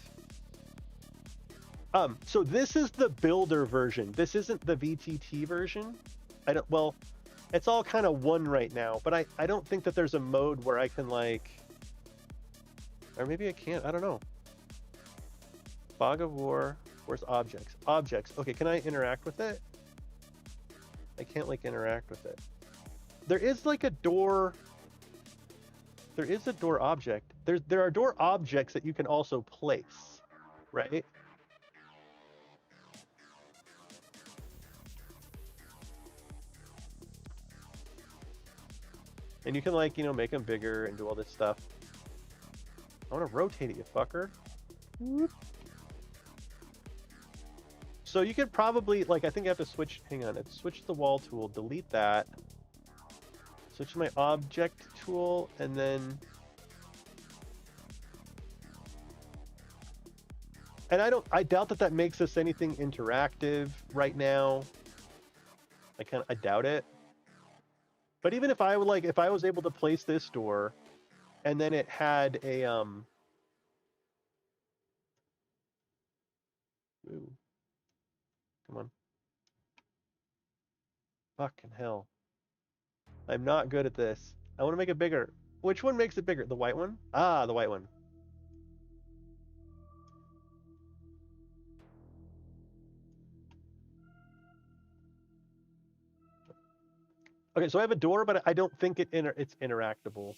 So this is the builder version. This isn't the VTT version. Well, it's all kind of one right now, but I don't think that there's a mode where I can like, or maybe I can't, I don't know. Fog of War, where's objects? Objects, okay, can I interact with it? I can't like interact with it. There is like a door. There is a door object. There are door objects that you can also place, right? And you can like, make them bigger and do all this stuff. I want to rotate it, you fucker. Whoop. So you could probably, like, I think I have to switch, hang on, switch the wall tool, delete that. Switch to my object tool, and then... And I doubt that makes this anything interactive right now. I doubt it. But even if I would like, if I was able to place this door, and then it had a ooh, come on, fucking hell, I'm not good at this. I want to make it bigger. Which one makes it bigger? The white one? Ah, the white one. Okay, so I have a door, but I don't think it's interactable.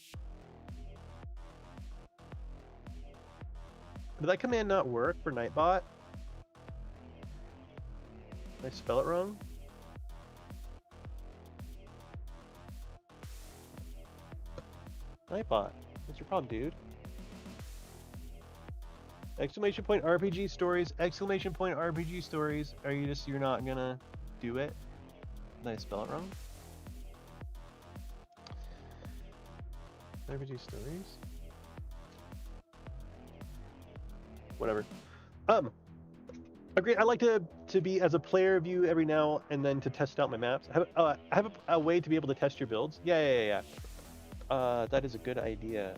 Did that command not work for Nightbot? Did I spell it wrong? Nightbot, what's your problem, dude? Exclamation point RPG stories, exclamation point RPG stories. Are you just, you're not gonna do it? Did I spell it wrong? RPG stories? Whatever. Agreed. I like to be as a player view every now and then to test out my maps. I have a way to be able to test your builds. Yeah. That is a good idea.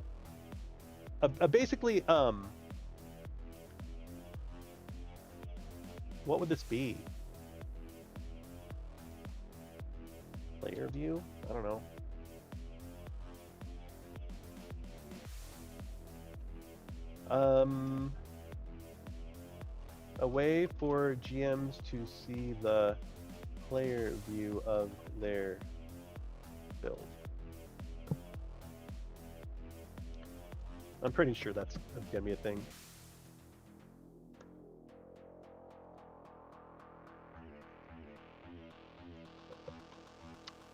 Basically, what would this be? Player view? I don't know. A way for GMs to see the player view of their build. I'm pretty sure that's gonna be a thing.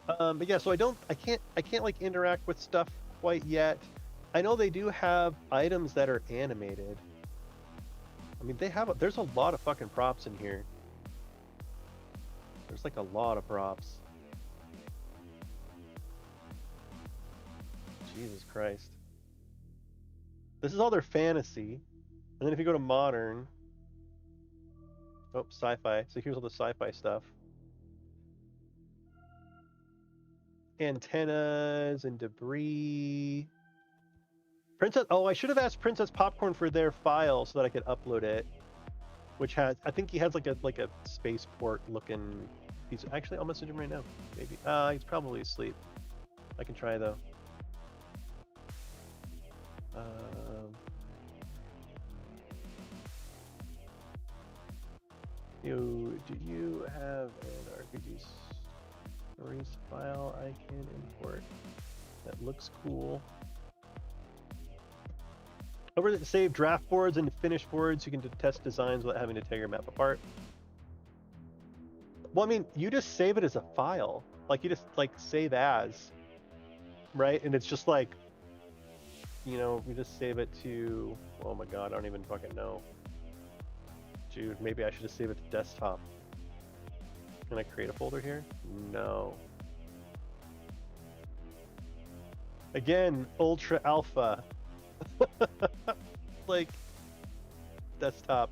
But yeah, so I can't like interact with stuff quite yet. I know they do have items that are animated. I mean, there's a lot of fucking props in here. There's like a lot of props. Jesus Christ. This is all their fantasy. And then if you go to modern, oh, sci-fi. So here's all the sci-fi stuff. Antennas and debris. Princess. Oh, I should have asked Princess Popcorn for their file so that I could upload it. Which has, I think he has like a spaceport looking. He's actually, I'll message him right now. Maybe. He's probably asleep. I can try though. Do you have an RPG stories file I can import that looks cool? Over to save draft boards and finished boards, you can test designs without having to tear your map apart. Well, I mean, you just save it as a file. Like, you just, like, save as, right? And it's just like, you know, we just save it to, oh my god, I don't even fucking know. Dude, maybe I should just save it to desktop. Can I create a folder here? No. Again, ultra alpha. Like, desktop.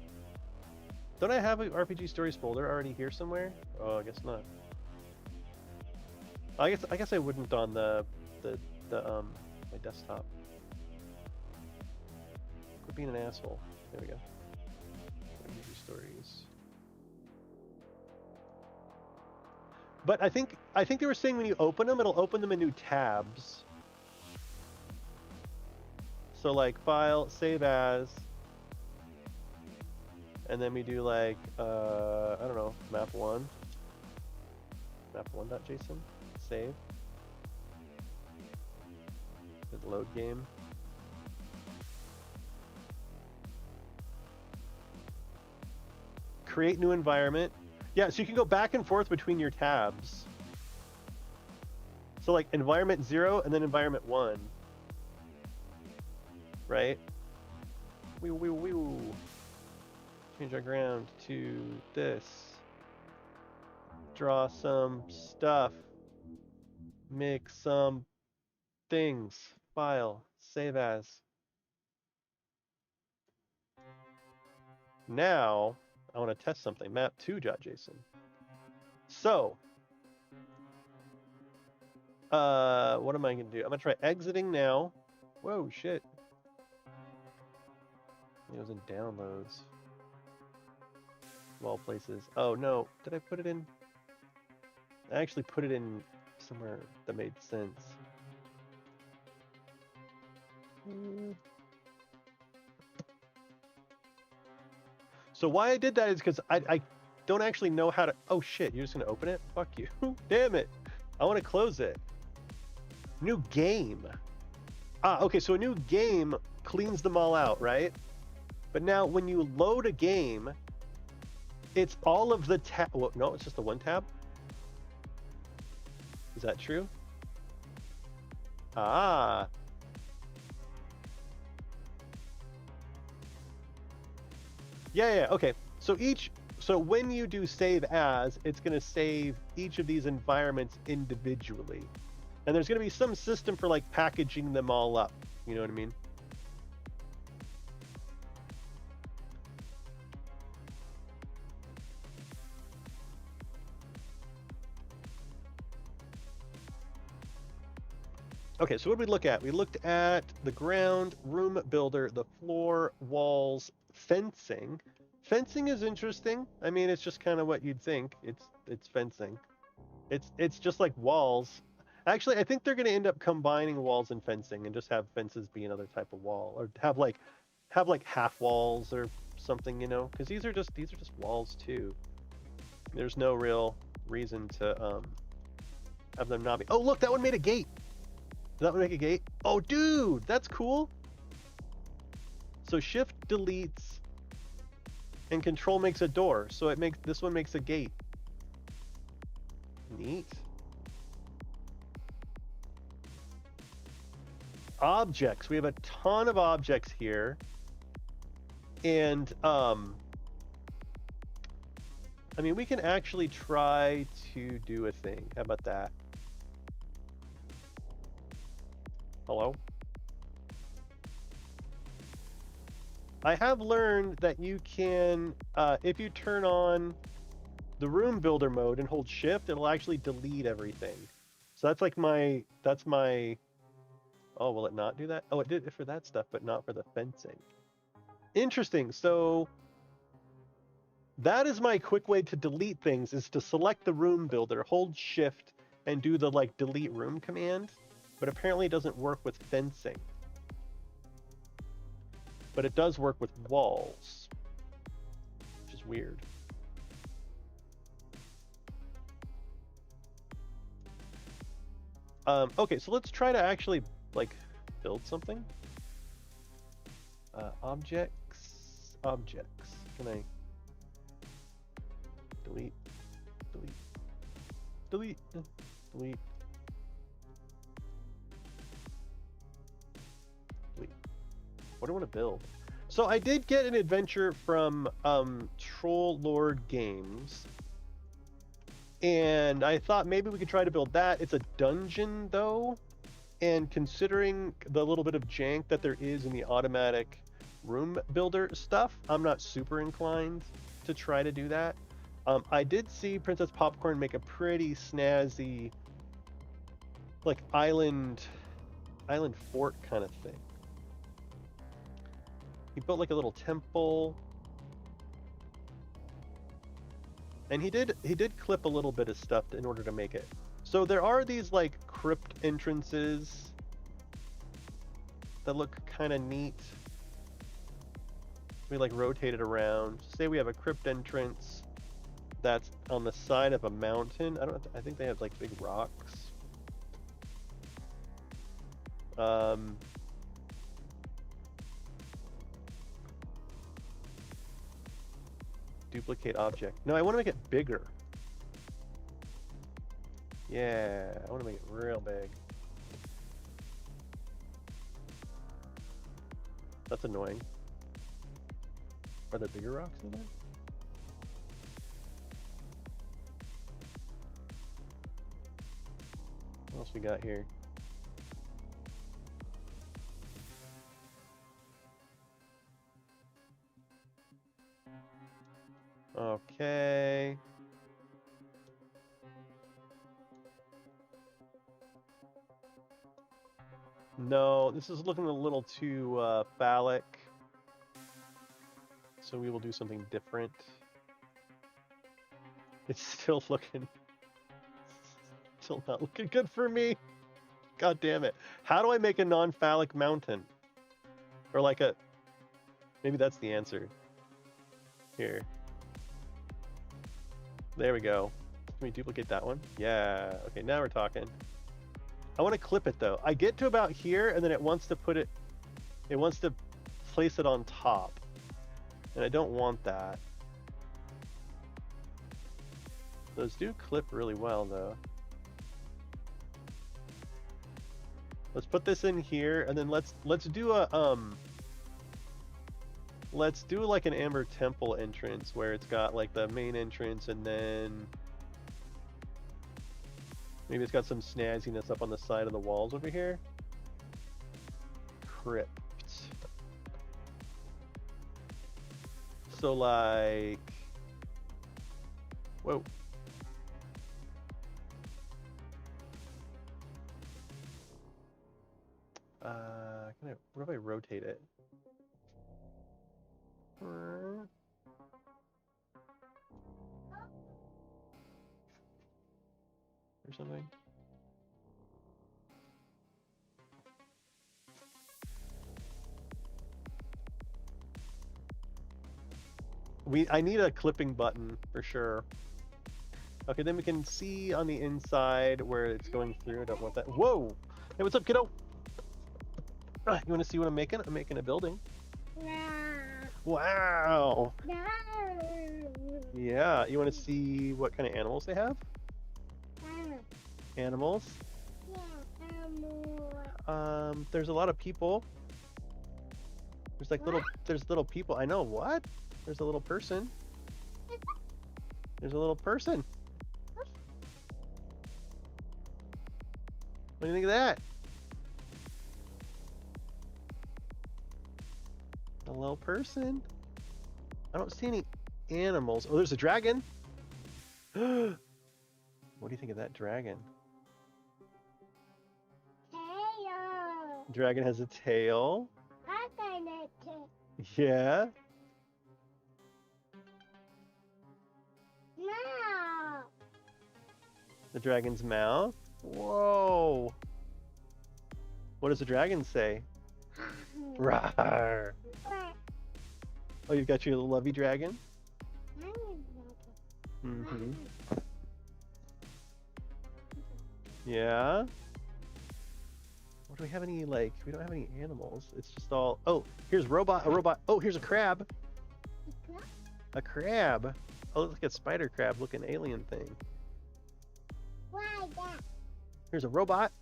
Don't I have an RPG stories folder already here somewhere? Oh, I guess not. I guess I wouldn't on the my desktop. Quit being an asshole. There we go. RPG stories. But I think they were saying when you open them, it'll open them in new tabs. So like file, save as, and then we do like I don't know, map1, map1.json, save, hit load game. Create new environment. Yeah, so you can go back and forth between your tabs. So like environment 0 and then environment 1. Right? Change our ground to this. Draw some stuff. Make some things. File. Save as. Now, I want to test something. Map2.json. So, What am I gonna do? I'm gonna try exiting now. Whoa, shit. It was in downloads. Of all places. Oh no, did I put it in? I actually put it in somewhere that made sense. So why I did that is because I don't actually know how to... Oh shit, you're just gonna open it? Fuck you. Damn it. I want to close it. New game. Ah, okay, so a new game cleans them all out, right? But now when you load a game, it's all of the tab... Well, no, it's just the one tab? Is that true? Ah. Yeah, okay. So when you do save as, it's going to save each of these environments individually. And there's going to be some system for like packaging them all up. You know what I mean? Okay, so what did we look at? We looked at the ground, room builder, the floor, walls, fencing. Fencing is interesting. I mean, it's just kind of what you'd think. It's fencing. It's just like walls. Actually, I think they're going to end up combining walls and fencing and just have fences be another type of wall, or have like half walls or something, you know? Because these are just walls too. There's no real reason to have them not be. Oh, look, that one made a gate. Does that one make a gate? Oh, dude, that's cool. So shift deletes and control makes a door. So this one makes a gate. Neat. Objects. We have a ton of objects here. And I mean, we can actually try to do a thing. How about that? Hello? I have learned that you can, if you turn on the room builder mode and hold shift, it'll actually delete everything. So that's like that's my, oh, will it not do that? Oh, it did it for that stuff, but not for the fencing. Interesting. So that is my quick way to delete things, is to select the room builder, hold shift, and do the like delete room command. But apparently it doesn't work with fencing. But it does work with walls, which is weird. Okay, so let's try to actually like build something. Objects. Can I delete? What do I want to build? So I did get an adventure from Troll Lord Games, and I thought maybe we could try to build that. It's a dungeon though, and considering the little bit of jank that there is in the automatic room builder stuff, I'm not super inclined to try to do that. I did see Princess Popcorn make a pretty snazzy like island fort kind of thing. He built like a little temple, and he did clip a little bit of stuff in order to make it. So there are these like crypt entrances that look kind of neat. We like rotate it around. Say we have a crypt entrance that's on the side of a mountain. I think they have like big rocks. Duplicate object. No, I want to make it bigger. Yeah, I want to make it real big. That's annoying. Are there bigger rocks in there? What else we got here? Okay. No, this is looking a little too phallic. So we will do something different. It's still not looking good for me. God damn it. How do I make a non-phallic mountain? Or like a... Maybe that's the answer. Here. There we go. Can we duplicate that one? Yeah. Okay, now we're talking. I want to clip it though. I get to about here and then it wants to put it... It wants to place it on top. And I don't want that. Those do clip really well though. Let's put this in here and then let's do a let's do like an Amber Temple entrance where it's got like the main entrance and then maybe it's got some snazziness up on the side of the walls over here. Crypt. So like, whoa. What if I rotate it? Or something? I need a clipping button for sure. Okay, then we can see on the inside where it's going through. I don't want that. Whoa! Hey, what's up, kiddo? You want to see what I'm making? I'm making a building. Wow! Yeah, you want to see what kind of animals they have? Animals? There's a lot of people. There's like there's little people. I know, what? There's a little person. There's a little person. What do you think of that? A little person. I don't see any animals. Oh, there's a dragon. What do you think of that dragon? Tail. Dragon has a tail. Yeah. No. The dragon's mouth. Whoa. What does the dragon say? Rawr. Oh, you've got your little lovey dragon? Mm-hmm. Yeah. What do we have any, like, we don't have any animals. It's just all, oh, here's a robot. Oh, here's a crab. A crab. Oh, looks like a spider crab looking alien thing. Why that? Here's a robot.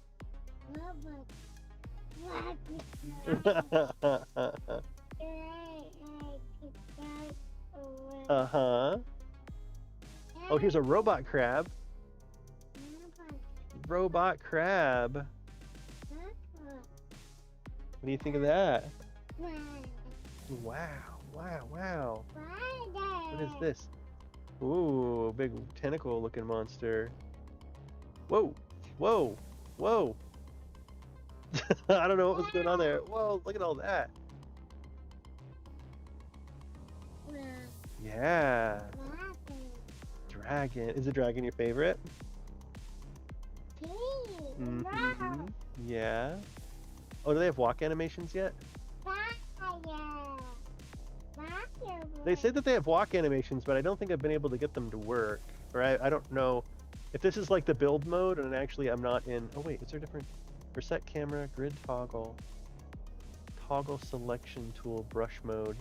Uh-huh. Oh, here's a robot crab. Robot crab. What do you think of that? Wow, wow, wow. What is this? Ooh, big tentacle looking monster. Whoa, whoa, whoa. I don't know what was going on there. Whoa, look at all that. Yeah. Dragon. Is a dragon your favorite? Mm-hmm. Yeah. Oh, do they have walk animations yet? They say that they have walk animations, but I don't think I've been able to get them to work. Or I don't know if this is like the build mode, and actually I'm not in... Oh wait, is there different... Reset camera, grid toggle, toggle selection tool, brush mode.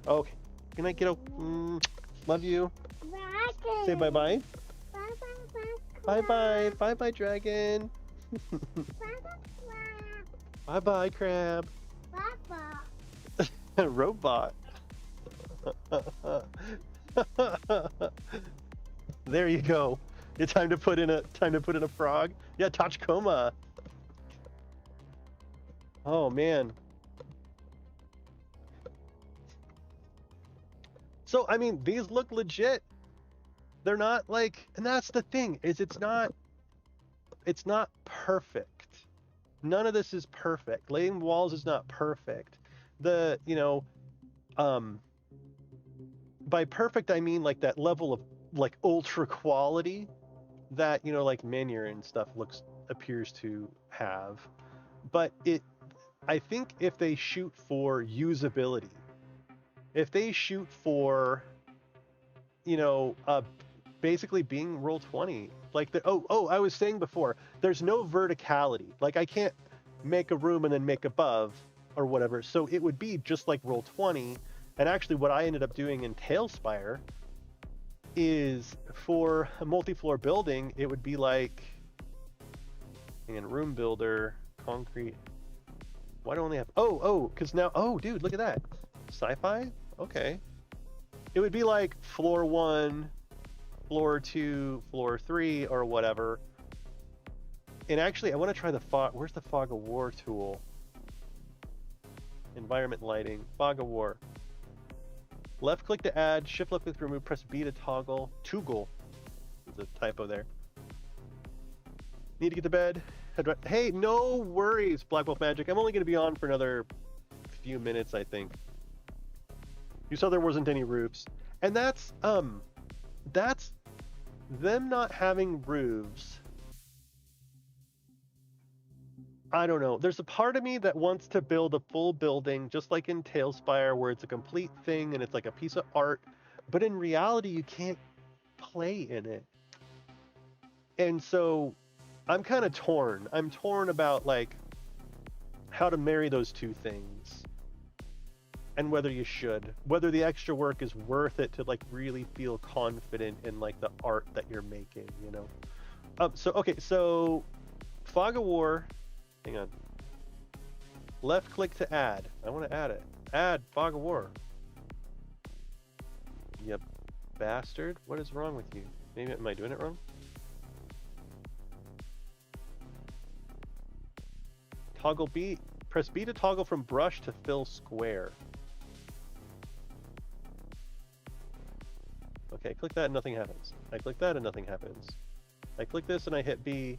Okay. Good night, kiddo. Love you. Say bye-bye. Bye-bye. Bye-bye, dragon. Bye-bye, crab. Robot. There you go. It's time to put in a frog. Yeah, Tachikoma. Oh man. So I mean, these look legit. They're not like, and that's the thing, is it's not it's not perfect. None of this is perfect. Laying walls is not perfect. The, by perfect I mean like that level of like ultra quality that, like Menier and stuff appears to have. But I think if they shoot for usability, if they shoot for, basically being Roll20, like I was saying before, there's no verticality. Like I can't make a room and then make above or whatever. So it would be just like Roll20. And actually what I ended up doing in Tailspire is for a multi-floor building, it would be like, and room builder, concrete. Why do I only have, because now, dude, look at that. Sci-fi? Okay. It would be like floor 1, floor 2, floor 3, or whatever. And actually, I want to try the fog. Where's the Fog of War tool? Environment lighting. Fog of War. Left click to add, shift left click to remove, press B to toggle. Toggle. There's a typo there. Need to get to bed. Hey, no worries, Black Wolf Magic. I'm only going to be on for another few minutes, I think. You saw there wasn't any roofs. And that's them not having roofs. I don't know. There's a part of me that wants to build a full building, just like in Tailspire, where it's a complete thing and it's like a piece of art. But in reality, you can't play in it. And so I'm kind of torn. I'm torn about like how to marry those two things and whether you should, whether the extra work is worth it to like really feel confident in like the art that you're making, So Fog of War, hang on. Left click to add. I want to add it. Add Fog of War. Yep. Bastard. What is wrong with you? Maybe, am I doing it wrong? Toggle B. Press B to toggle from brush to fill square. Okay, click that and nothing happens. I click that and nothing happens. I click this and I hit B.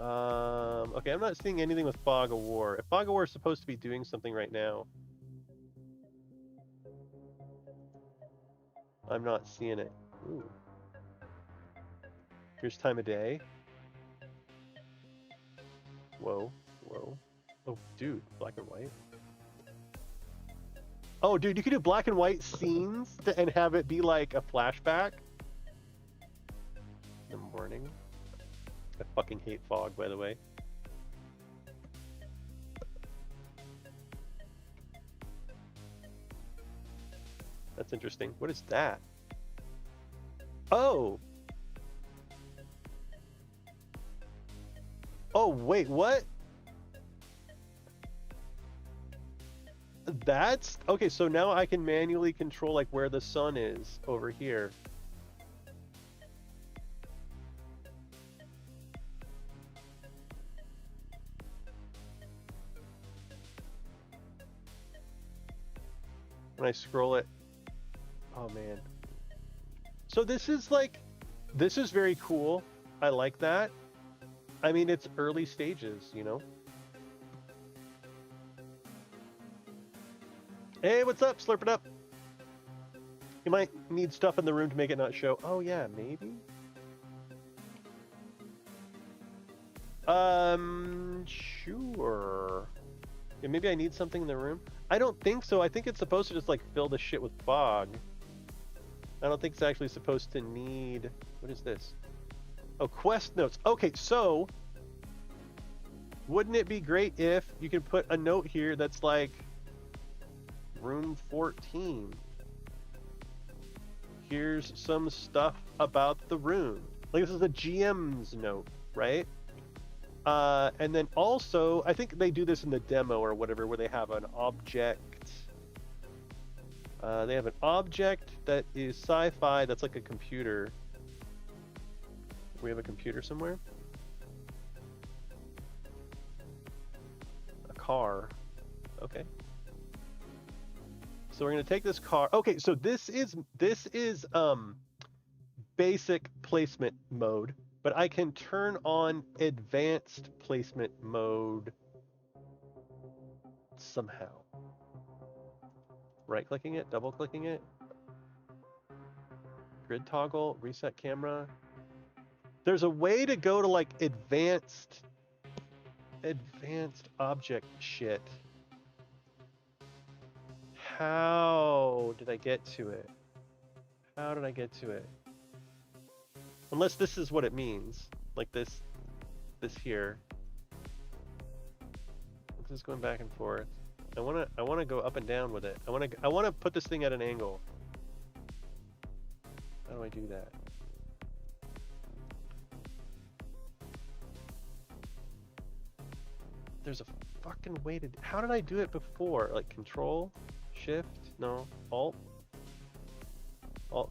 Okay, I'm not seeing anything with Fog of War. If Fog of War is supposed to be doing something right now, I'm not seeing it. Ooh. Here's time of day. Whoa, whoa. Oh, dude, black and white. Oh, dude, you could do black and white scenes and have it be like a flashback. In the morning. I fucking hate fog, by the way. That's interesting. What is that? Oh! Oh, wait, what? That's... Okay, so now I can manually control, like, where the sun is over here. When I scroll it... Oh, man. So this is, like... This is very cool. I like that. I mean, it's early stages, you know? Hey, what's up? Slurp it up. You might need stuff in the room to make it not show. Oh, yeah, maybe? Sure. Yeah, maybe I need something in the room. I don't think so. I think it's supposed to just, like, fill the shit with fog. I don't think it's actually supposed to need... What is this? Oh, quest notes. Okay, so... Wouldn't it be great if you could put a note here that's like... Room 14. Here's some stuff about the room. Like, this is a GM's note, right? And then also, I think they do this in the demo or whatever, where they have an object. They have an object that is sci-fi that's like a computer. We have a computer somewhere? A car. Okay. So we're gonna take this car. Okay, so this is basic placement mode, but I can turn on advanced placement mode somehow. Right clicking it, double clicking it. Grid toggle, reset camera. There's a way to go to like advanced object shit. How did I get to it? How did I get to it? Unless this is what it means. Like this here. This is going back and forth. I wanna go up and down with it. I wanna put this thing at an angle. How do I do that? There's a fucking way to. How did I do it before? Like Control, Shift, no, Alt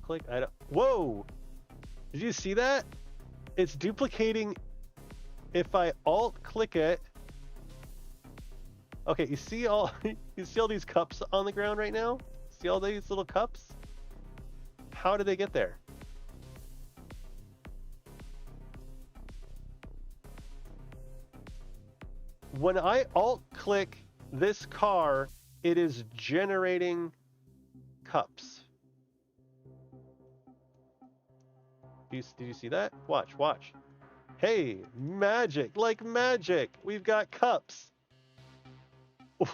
click. I don't. Whoa! Did you see that? It's duplicating. If I Alt click it. Okay, you see all these cups on the ground right now? See all these little cups? How did they get there? When I alt click this car, it is generating cups. Did you see that? Watch. Hey, magic, like magic. We've got cups.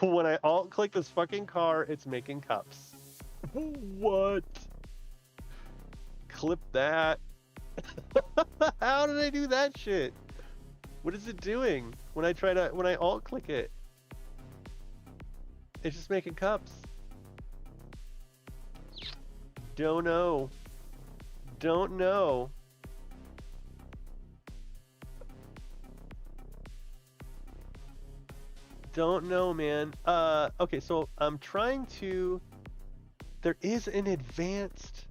When I alt click this fucking car, it's making cups. What? Clip that. How did I do that shit? What is it doing when I alt click it? It's just making cups. Don't know. Don't know. Don't know, man. Okay, so I'm trying to. There is an advanced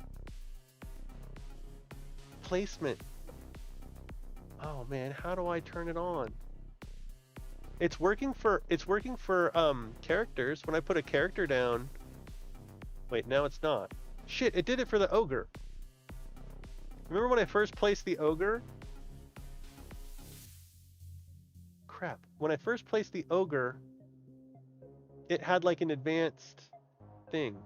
placement. Oh man, how do I turn it on? It's working for characters. When I put a character down. Wait, now it's not. Shit, it did it for the ogre. Remember when I first placed the ogre? Crap. When I first placed the ogre, it had like an advanced thing.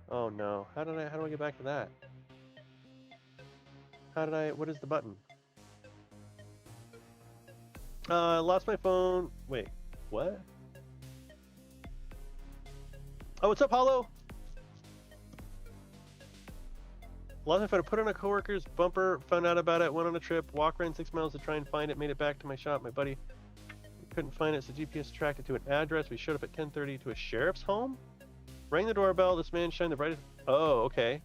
Oh no. How do I get back to that? What is the button? I lost my phone. Wait, what? Oh, what's up, Hollow? Lost my phone. Put on a coworker's bumper, found out about it, went on a trip, walked around 6 miles to try and find it, made it back to my shop. My buddy couldn't find it, so GPS tracked it to an address. We showed up at 10:30 to a sheriff's home. Rang the doorbell. This man shined the brightest. Oh, okay.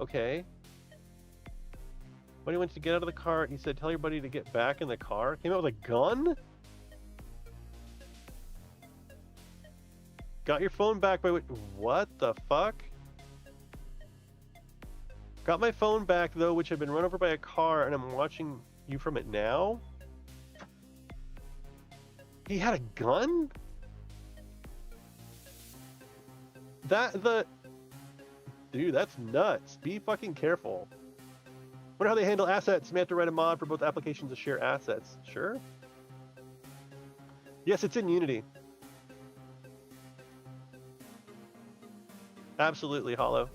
Okay. When he went to get out of the car, he said, "Tell your buddy to get back in the car." Came out with a gun? Got your phone back by what the fuck? Got my phone back though, which had been run over by a car, and I'm watching you from it now? He had a gun? Dude, that's nuts. Be fucking careful. Wonder how they handle assets. May have to write a mod for both applications to share assets. Sure. Yes, it's in Unity. Absolutely, Hollow.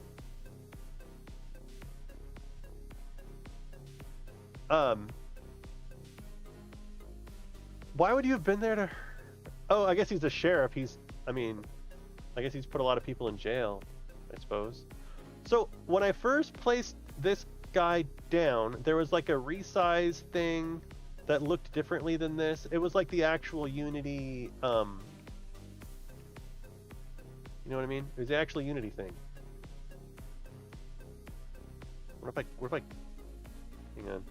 Why would you have been there to... Oh, I guess he's a sheriff. I guess he's put a lot of people in jail, I suppose. So, when I first placed this guy down, there was like a resize thing that looked differently than this. It was like the actual Unity, you know what I mean? It was the actual Unity thing. What if I... Hang on.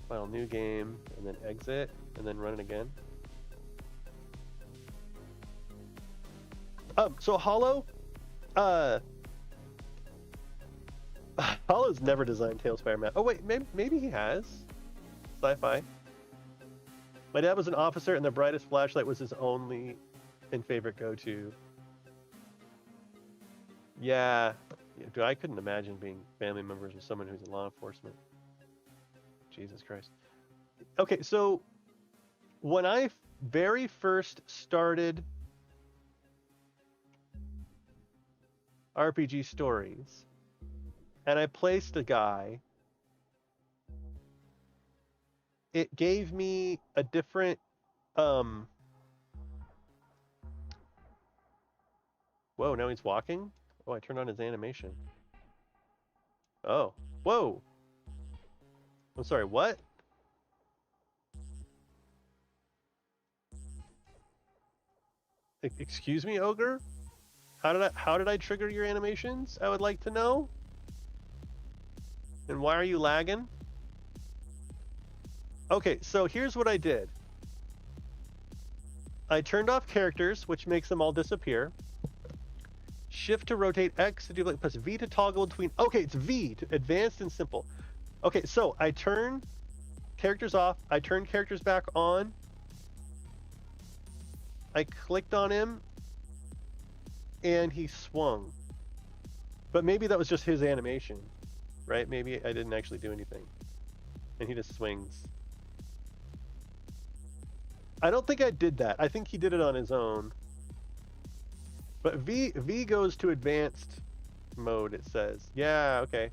File new game, and then exit, and then run it again. So Hollow, Hollow's never designed Tailspire map. Oh wait, maybe he has. Sci-fi. My dad was an officer, and the brightest flashlight was his only and favorite go-to. Yeah, dude, I couldn't imagine being family members with someone who's in law enforcement. Jesus Christ. Okay, so when I very first started RPG stories, and I placed a guy, it gave me a different whoa, now he's walking? Oh, I turned on his animation. Oh, whoa. I'm sorry, what? Excuse me, Ogre? How did I trigger your animations? I would like to know. And why are you lagging? Okay, so here's what I did. I turned off characters, which makes them all disappear. Shift to rotate, X to duplicate, plus V to toggle between. Okay, it's V to advanced and simple. Okay, so I turn characters off. I turn characters back on. I clicked on him, and he swung. But maybe that was just his animation, right? Maybe I didn't actually do anything. And he just swings. I don't think I did that. I think he did it on his own. But V goes to advanced mode, it says. Yeah, okay.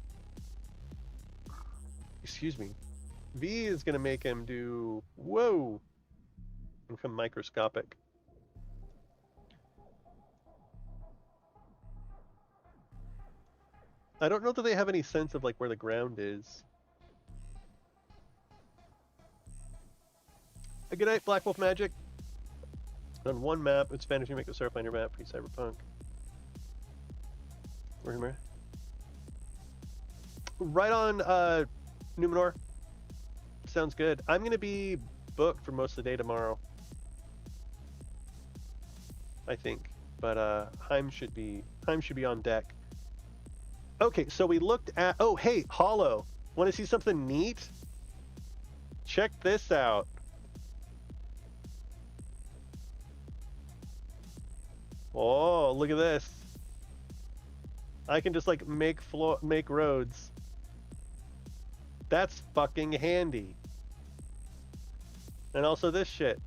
Excuse me. V is going to make him do... Whoa! Become microscopic. I don't know that they have any sense of like where the ground is. Good night, Black Wolf Magic. On one map, it's fantasy, make a surf on your map, pre-cyberpunk. Where's Mary? Right on Numenor. Sounds good. I'm gonna be booked for most of the day tomorrow, I think. But Heim should be on deck. Okay, so we looked at... Oh, hey, Hollow. Want to see something neat? Check this out. Oh, look at this. I can just like make roads. That's fucking handy. And also this shit.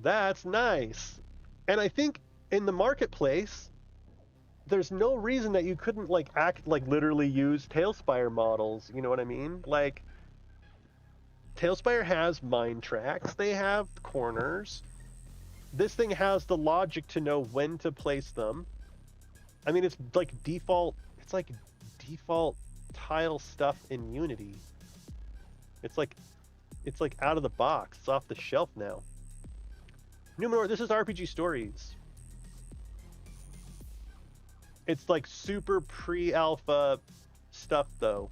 That's nice. And I think in the marketplace, there's no reason that you couldn't like literally use Tailspire models. You know what I mean? Like, Tailspire has mine tracks. They have corners. This thing has the logic to know when to place them. I mean, it's like default tile stuff in Unity. It's like out of the box. It's off the shelf now. Numenor, this is RPG Stories. It's like super pre-alpha stuff though.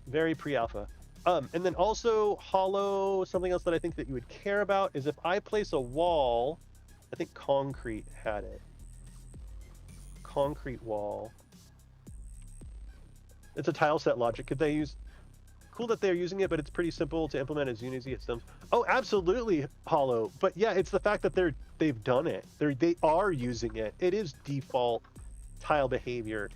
Very pre-alpha. And then also Hollow, something else that I think that you would care about is if I place a wall, I think Concrete had it. Concrete wall. It's a tile set logic. Could they use... Cool that they're using it, but it's pretty simple to implement as Unity systems. Oh, absolutely, Hollow. But yeah, it's the fact that they've done it. They are using it. It is default tile behavior.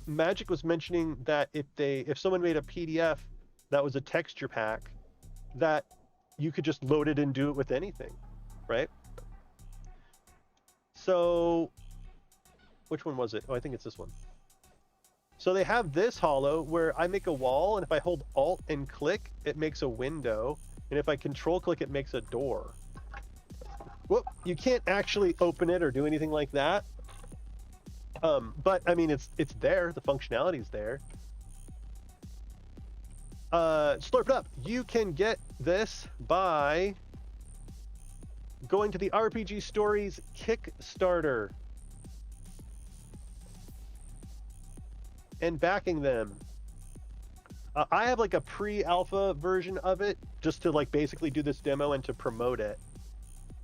Magic was mentioning that if someone made a PDF that was a texture pack, that you could just load it and do it with anything, right? So, which one was it? Oh, I think it's this one. So they have this Hollow where I make a wall, and if I hold Alt and click, it makes a window, and if I control click, it makes a door. Whoop! You can't actually open it or do anything like that. But I mean, it's there. The functionality is there. Slurp it up. You can get this by going to the RPG Stories Kickstarter and backing them. I have like a pre-alpha version of it just to like basically do this demo and to promote it.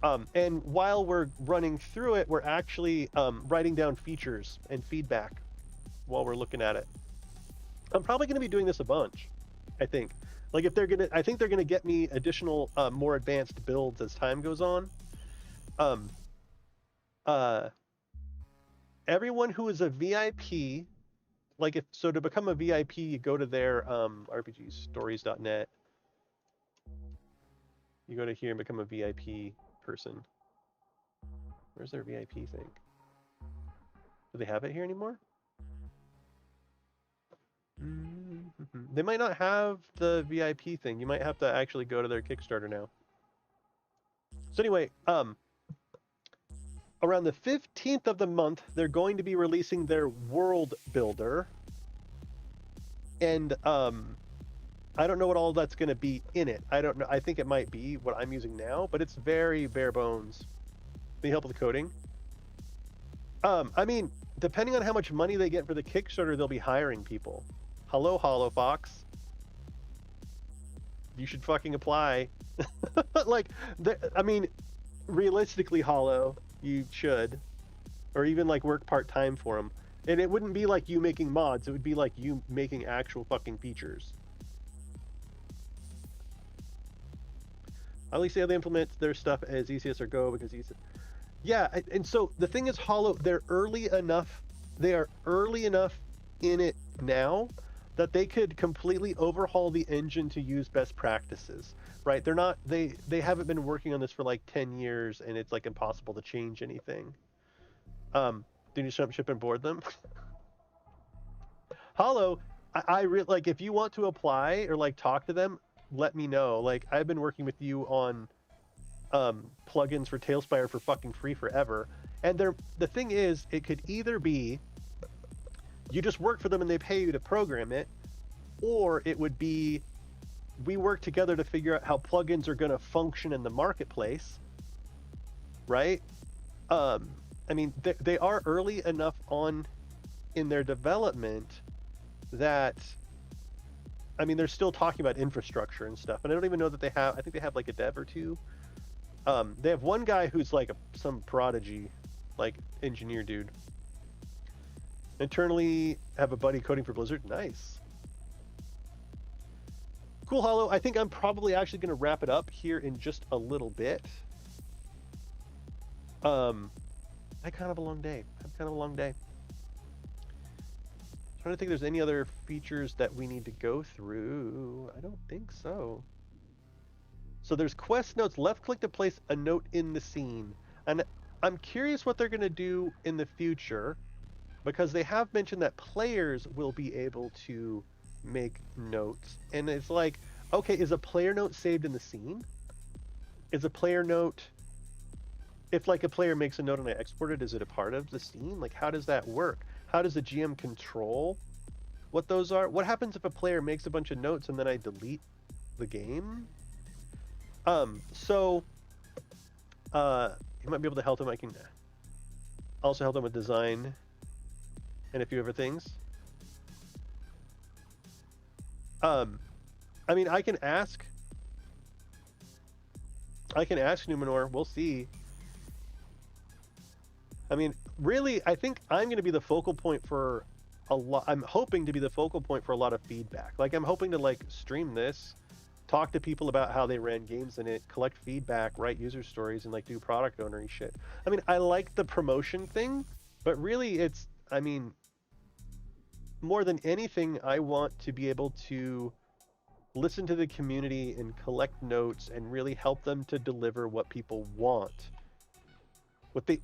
And while we're running through it, we're actually writing down features and feedback while we're looking at it. I'm probably going to be doing this a bunch, I think. Like if they're gonna, I think they're gonna get me additional, more advanced builds as time goes on. Um, uh, Everyone who is a VIP, like if so, to become a VIP, you go to their RPGstories.net. You go to here and become a VIP person. Where's their VIP thing? Do they have it here anymore? They might not have the VIP thing. You might have to actually go to their Kickstarter now. So anyway, around the 15th of the month, they're going to be releasing their world builder. And I don't know what all that's going to be in it. I don't know. I think it might be what I'm using now, but it's very bare bones. Need help with the coding? I mean, depending on how much money they get for the Kickstarter, they'll be hiring people. Hello, Hollow Fox. You should fucking apply. Like, I mean, realistically, Hollow, you should. Or even, like, work part-time for them. And it wouldn't be like you making mods. It would be like you making actual fucking features. At least say how they implement their stuff as ECS or Go because yeah, and so the thing is, Hollow, they're early enough. They are early enough in it now that they could completely overhaul the engine to use best practices, right? They're not. They haven't been working on this for like 10 years, and it's like impossible to change anything. Did you jump ship and board them? Hollow, I really like if you want to apply or like talk to them, let me know. Like I've been working with you on plugins for Tailspire for fucking free forever. And the thing is, it could either be you just work for them and they pay you to program it, or it would be we work together to figure out how plugins are going to function in the marketplace, right? I mean, they are early enough on in their development that, I mean, they're still talking about infrastructure and stuff, and I don't even know that they have. I think they have like a dev or two. They have one guy who's like some prodigy, like engineer dude. Internally, have a buddy coding for Blizzard. Nice. Cool, Hollow. I think I'm probably actually going to wrap it up here in just a little bit. I kind of a long day. Trying to think if there's any other features that we need to go through. I don't think so. So there's quest notes. Left click to place a note in the scene. And I'm curious what they're going to do in the future, because they have mentioned that players will be able to make notes. And it's like, okay, is a player note saved in the scene? Is a player note, if like a player makes a note and I export it, is it a part of the scene? Like, how does that work? How does the GM control what those are? What happens if a player makes a bunch of notes and then I delete the game? So you might be able to help them. I can also help them with design and a few other things. I mean, I can ask Numenor. We'll see. I mean, really, I think I'm going to be the focal point for a lot. I'm hoping to be the focal point for a lot of feedback. Like, I'm hoping to like stream this, talk to people about how they ran games in it, collect feedback, write user stories, and like do product owner-y shit. I mean, I like the promotion thing, but really it's, I mean, more than anything, I want to be able to listen to the community and collect notes and really help them to deliver what people want.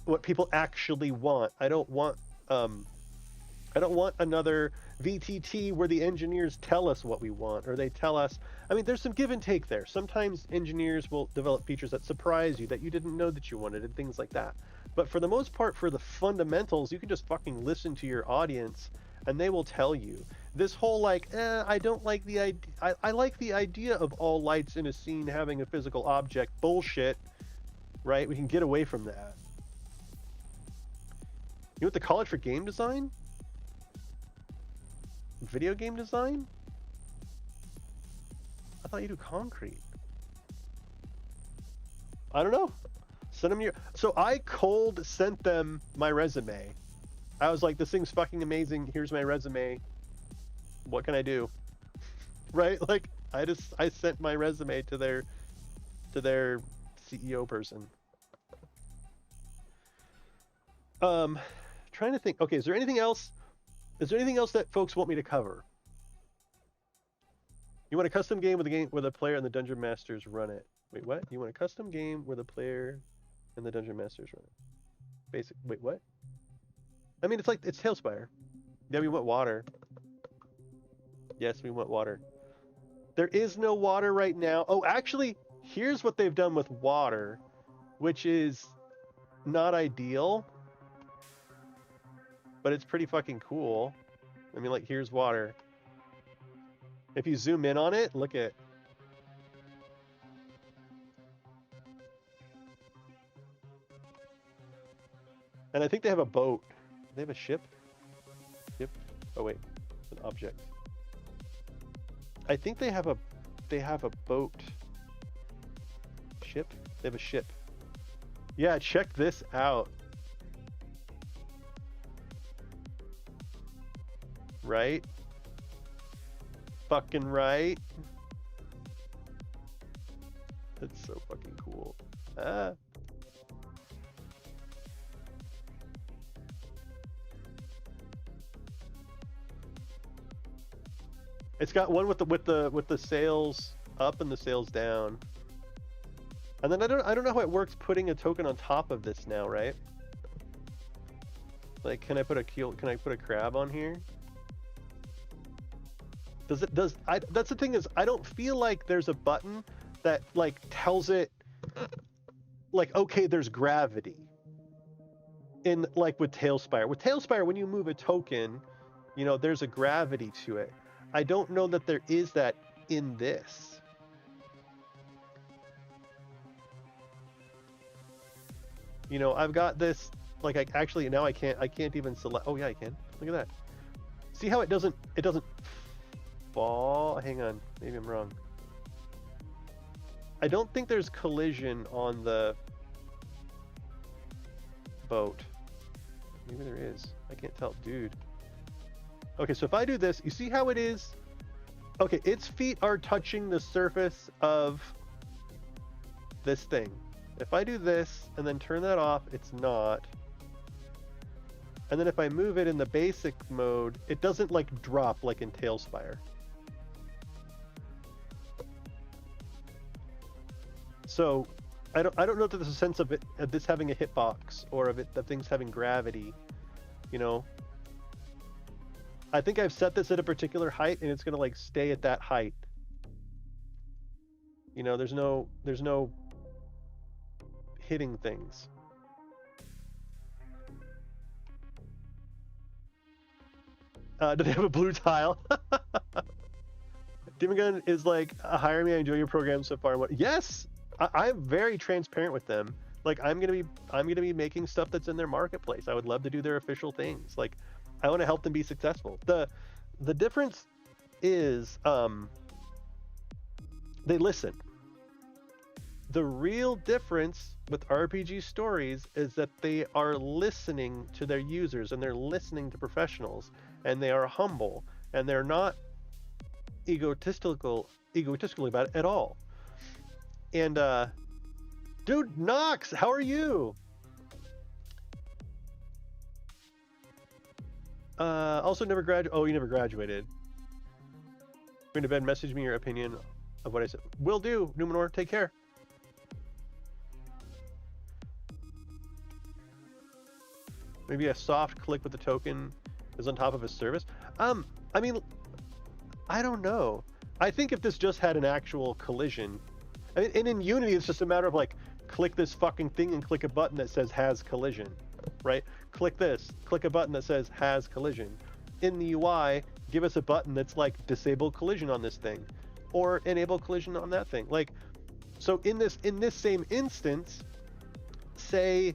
What people actually want. I don't want another VTT where the engineers tell us what we want, or they tell us. I mean, there's some give and take there. Sometimes engineers will develop features that surprise you, that you didn't know that you wanted, and things like that. But for the most part, for the fundamentals, you can just fucking listen to your audience, and they will tell you. This whole like, I don't like the idea. I like the idea of all lights in a scene having a physical object. Bullshit, right? We can get away from that. You went to college for game design? Video game design? I thought you do concrete. I don't know. Send them your. So I cold sent them my resume. I was like, this thing's fucking amazing. Here's my resume. What can I do? Right? Like I sent my resume to their CEO person. Trying to think. Okay, is there anything else? Is there anything else that folks want me to cover? You want a custom game where the player and the dungeon masters run it. Wait, what? You want a custom game where the player and the dungeon masters run it? Basic. Wait, what? I mean, it's Tailspire. Yeah, we want water. Yes, we want water. There is no water right now. Oh, actually, here's what they've done with water, which is not ideal, but it's pretty fucking cool. I mean, like, here's water. If you zoom in on it, look at. And I think they have a boat. They have a ship? Ship? Oh wait, it's an object. I think they have a boat. Ship? They have a ship. Yeah, check this out. Right? Fucking right. That's so fucking cool. Ah. It's got one with the sails up and the sails down. And then I don't know how it works putting a token on top of this now, right? Like, can I put a crab on here? That's the thing is, I don't feel like there's a button that like tells it like, okay, there's gravity in like with Tailspire. With Tailspire, when you move a token, you know, there's a gravity to it. I don't know that there is that in this. You know, I've got this like now I can't even select. Oh yeah, I can. Look at that. See how it doesn't fall? Hang on, maybe I'm wrong. I don't think there's collision on the boat. Maybe there is. I can't tell, dude. Okay, so if I do this, you see how it is? Okay, its feet are touching the surface of this thing. If I do this and then turn that off, it's not. And then if I move it in the basic mode, it doesn't like drop like in Tailspire. So I don't know if there's a sense of it of this having a hitbox or of it the thing's having gravity, you know. I think I've set this at a particular height and it's gonna like stay at that height. You know, there's no hitting things. Do they have a blue tile? Demon Gun is like, hire me, I enjoy your program so far. Yes, I'm very transparent with them. Like I'm gonna be making stuff that's in their marketplace. I would love to do their official things. Like I want to help them be successful. The difference is they listen. The real difference with RPG stories is that they are listening to their users and they're listening to professionals and they are humble and they're not egotistical about it at all. And dude, Knox, how are you? Also never Oh, you never graduated. Going to bed, message me your opinion of what I said. Will do, Numenor, take care. Maybe a soft click with the token is on top of a service. I mean, I don't know. I think if this just had an actual collision, and in Unity, it's just a matter of like, click this fucking thing and click a button that says has collision, right? Click this, click a button that says has collision. In the UI, give us a button that's like disable collision on this thing, or enable collision on that thing. Like, so in this same instance, say,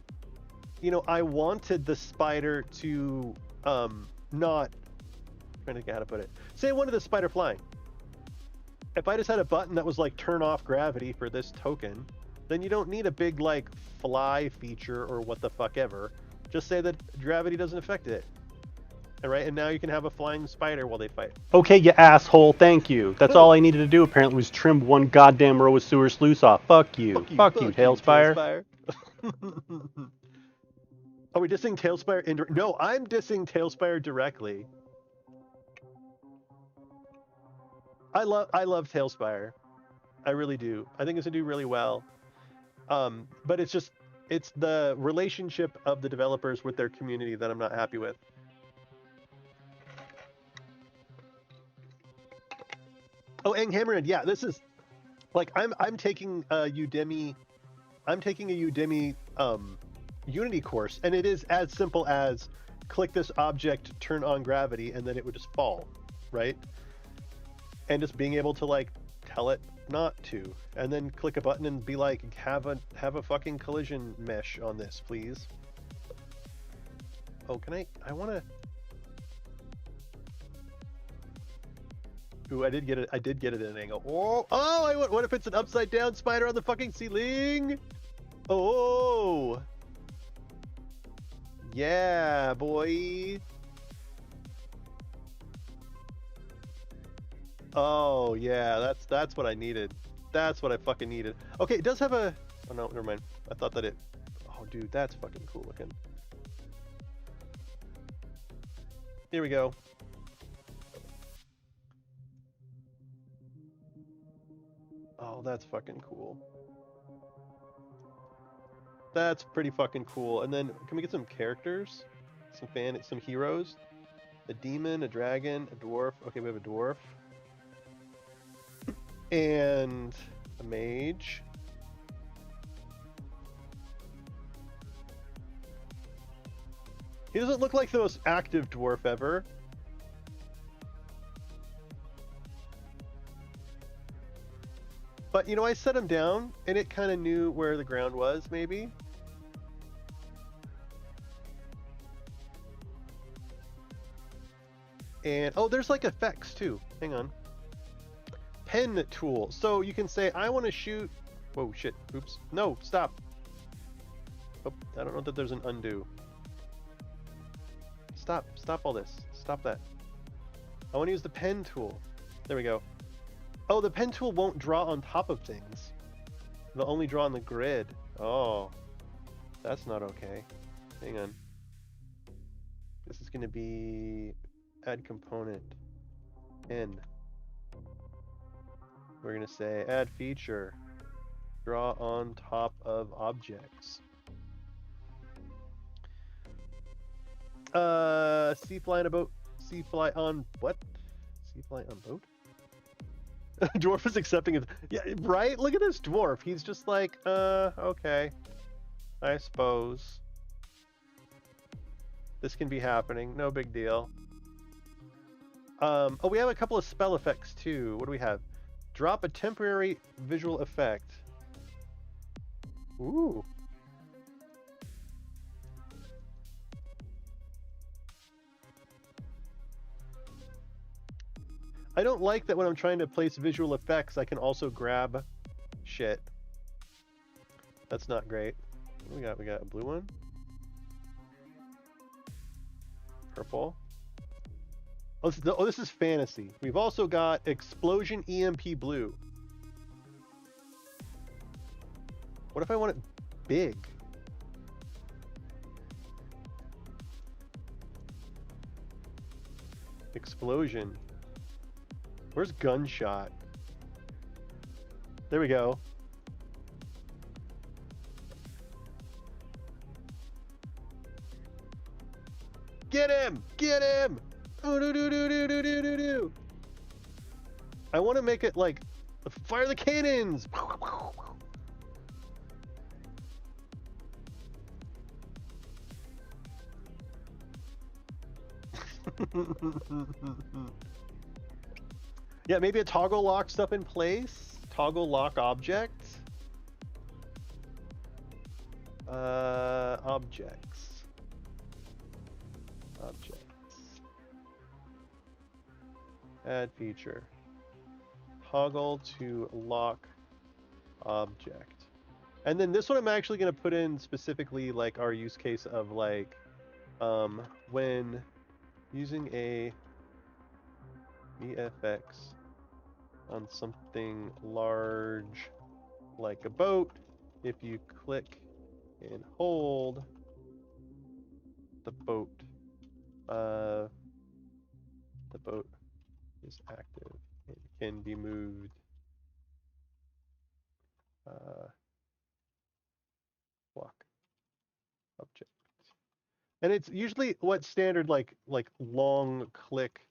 you know, I wanted the spider to not, I'm trying to think how to put it. Say I wanted the spider flying. If I just had a button that was like turn off gravity for this token, then you don't need a big like fly feature or what the fuck ever. Just say that gravity doesn't affect it. All right, and now you can have a flying spider while they fight. Okay, you asshole. Thank you. That's all I needed to do apparently was trim one goddamn row of sewer sluice off. Fuck you. Fuck you, Tailspire. Are we dissing Tailspire No, I'm dissing Tailspire directly. I love Tailspire. I really do. I think it's gonna do really well. But it's the relationship of the developers with their community that I'm not happy with. Oh, and Hammerhead, yeah, this is like I'm taking a Udemy Unity course, and it is as simple as click this object, turn on gravity, and then it would just fall, right? And just being able to like tell it not to, and then click a button and be like, have a fucking collision mesh on this, please. Oh, can I want to. Ooh, I did get it at an angle. What if it's an upside down spider on the fucking ceiling? Oh. Yeah, boy. Oh, yeah, that's what I needed. That's what I fucking needed. Okay, it does have a... Oh, no, never mind. I thought that it... Oh, dude, that's fucking cool looking. Here we go. Oh, that's fucking cool. That's pretty fucking cool. And then, can we get some characters? Some heroes? A demon, a dragon, a dwarf. Okay, we have a dwarf. And a mage. He doesn't look like the most active dwarf ever. But, you know, I set him down, and it kind of knew where the ground was, maybe. And, oh, there's like effects, too. Hang on. Pen tool. So you can say, I want to shoot... Whoa, shit. Oops. No, stop. Oh, I don't know that there's an undo. Stop. Stop all this. Stop that. I want to use the pen tool. There we go. Oh, the pen tool won't draw on top of things. It'll only draw on the grid. Oh, that's not okay. Hang on. This is going to be add component. N. We're going to say add feature. Draw on top of objects. Sea fly on a boat. Sea fly on what? Sea fly on boat? Dwarf is accepting it. Yeah, right? Look at this dwarf. He's just like, okay. I suppose. This can be happening. No big deal. Oh, we have a couple of spell effects too. What do we have? Drop a temporary visual effect. Ooh. I don't like that when I'm trying to place visual effects, I can also grab shit. That's not great. What we got? We got a blue one. Purple. Oh, this is fantasy. We've also got Explosion EMP Blue. What if I want it big? Explosion. Where's gunshot? There we go. Get him! Get him! Do. I want to make it like, fire the cannons! Yeah, maybe a toggle lock stuff in place. Toggle lock object. Objects. Add feature. Toggle to lock object. And then this one I'm actually going to put in specifically like our use case of like when using a VFX on something large like a boat, if you click and hold the boat is active and can be moved. Block object. And it's usually what standard like long click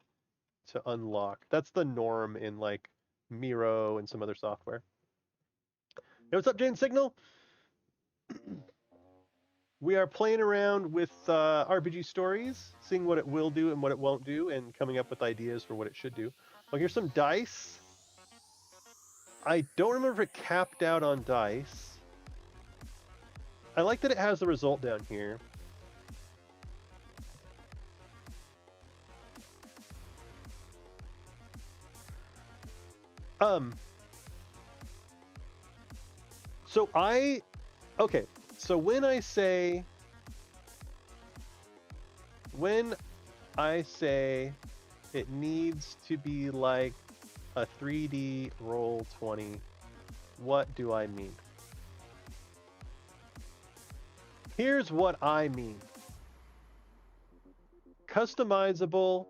to unlock. That's the norm in like Miro and some other software. Hey, what's up, Jane Signal? We are playing around with RPG stories, seeing what it will do and what it won't do, and coming up with ideas for what it should do. Well, here's some dice. I don't remember if it capped out on dice. I like that it has the result down here. So okay, so when I say it needs to be like a 3D roll 20, what do I mean? Here's what I mean. Customizable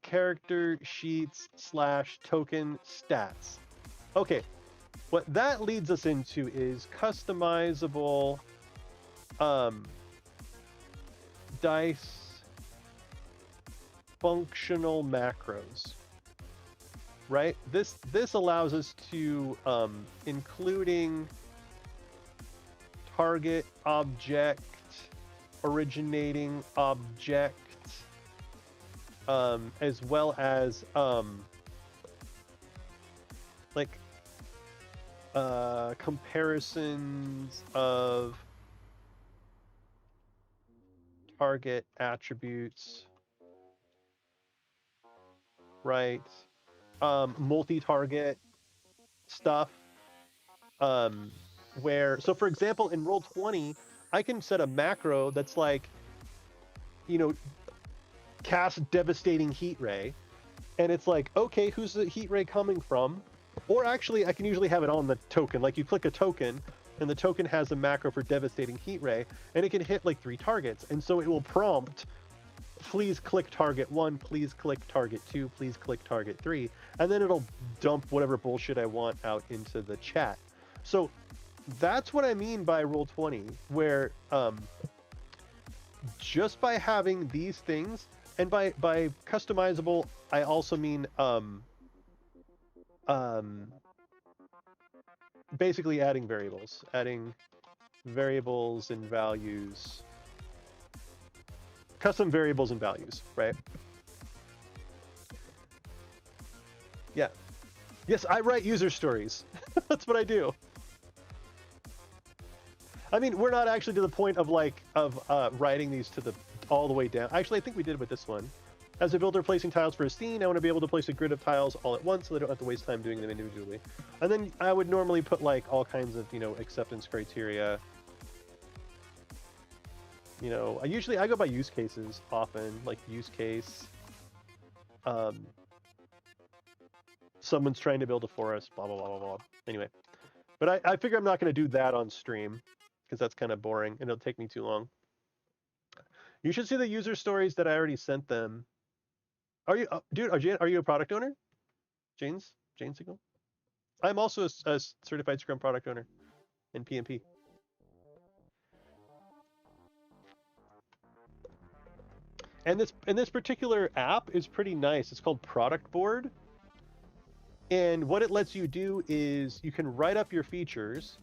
character sheets / token stats. Okay, what that leads us into is customizable dice functional macros. Right? This allows us to including target object, originating object, as well as like comparisons of target attributes, right? Multi-target stuff, where, so for example, in Roll20, I can set a macro that's like, you know, cast devastating heat ray, and it's like, okay, who's the heat ray coming from? Or actually, I can usually have it on the token. Like you click a token, and the token has a macro for devastating heat ray, and it can hit like 3 targets, and so it will prompt, please click target 1, please click target 2, please click target 3, and then it'll dump whatever bullshit I want out into the chat. So that's what I mean by Roll20, where just by having these things, and by customizable, I also mean basically adding variables and values, custom variables and values, right? Yeah. Yes, I write user stories. That's what I do. I mean, we're not actually to the point of like writing these to the all the way down. Actually, I think we did with this one. As a builder placing tiles for a scene, I want to be able to place a grid of tiles all at once so I don't have to waste time doing them individually. And then I would normally put like all kinds of, you know, acceptance criteria. You know, I go by use cases often, like use case. Someone's trying to build a forest, blah, blah, blah, blah, blah. Anyway, but I figure I'm not going to do that on stream because that's kind of boring and it'll take me too long. You should see the user stories that I already sent them. Are you, dude? Are you a product owner? Jane Signal. I'm also a certified Scrum product owner in PMP. And this particular app is pretty nice. It's called Product Board. And what it lets you do is you can write up your features.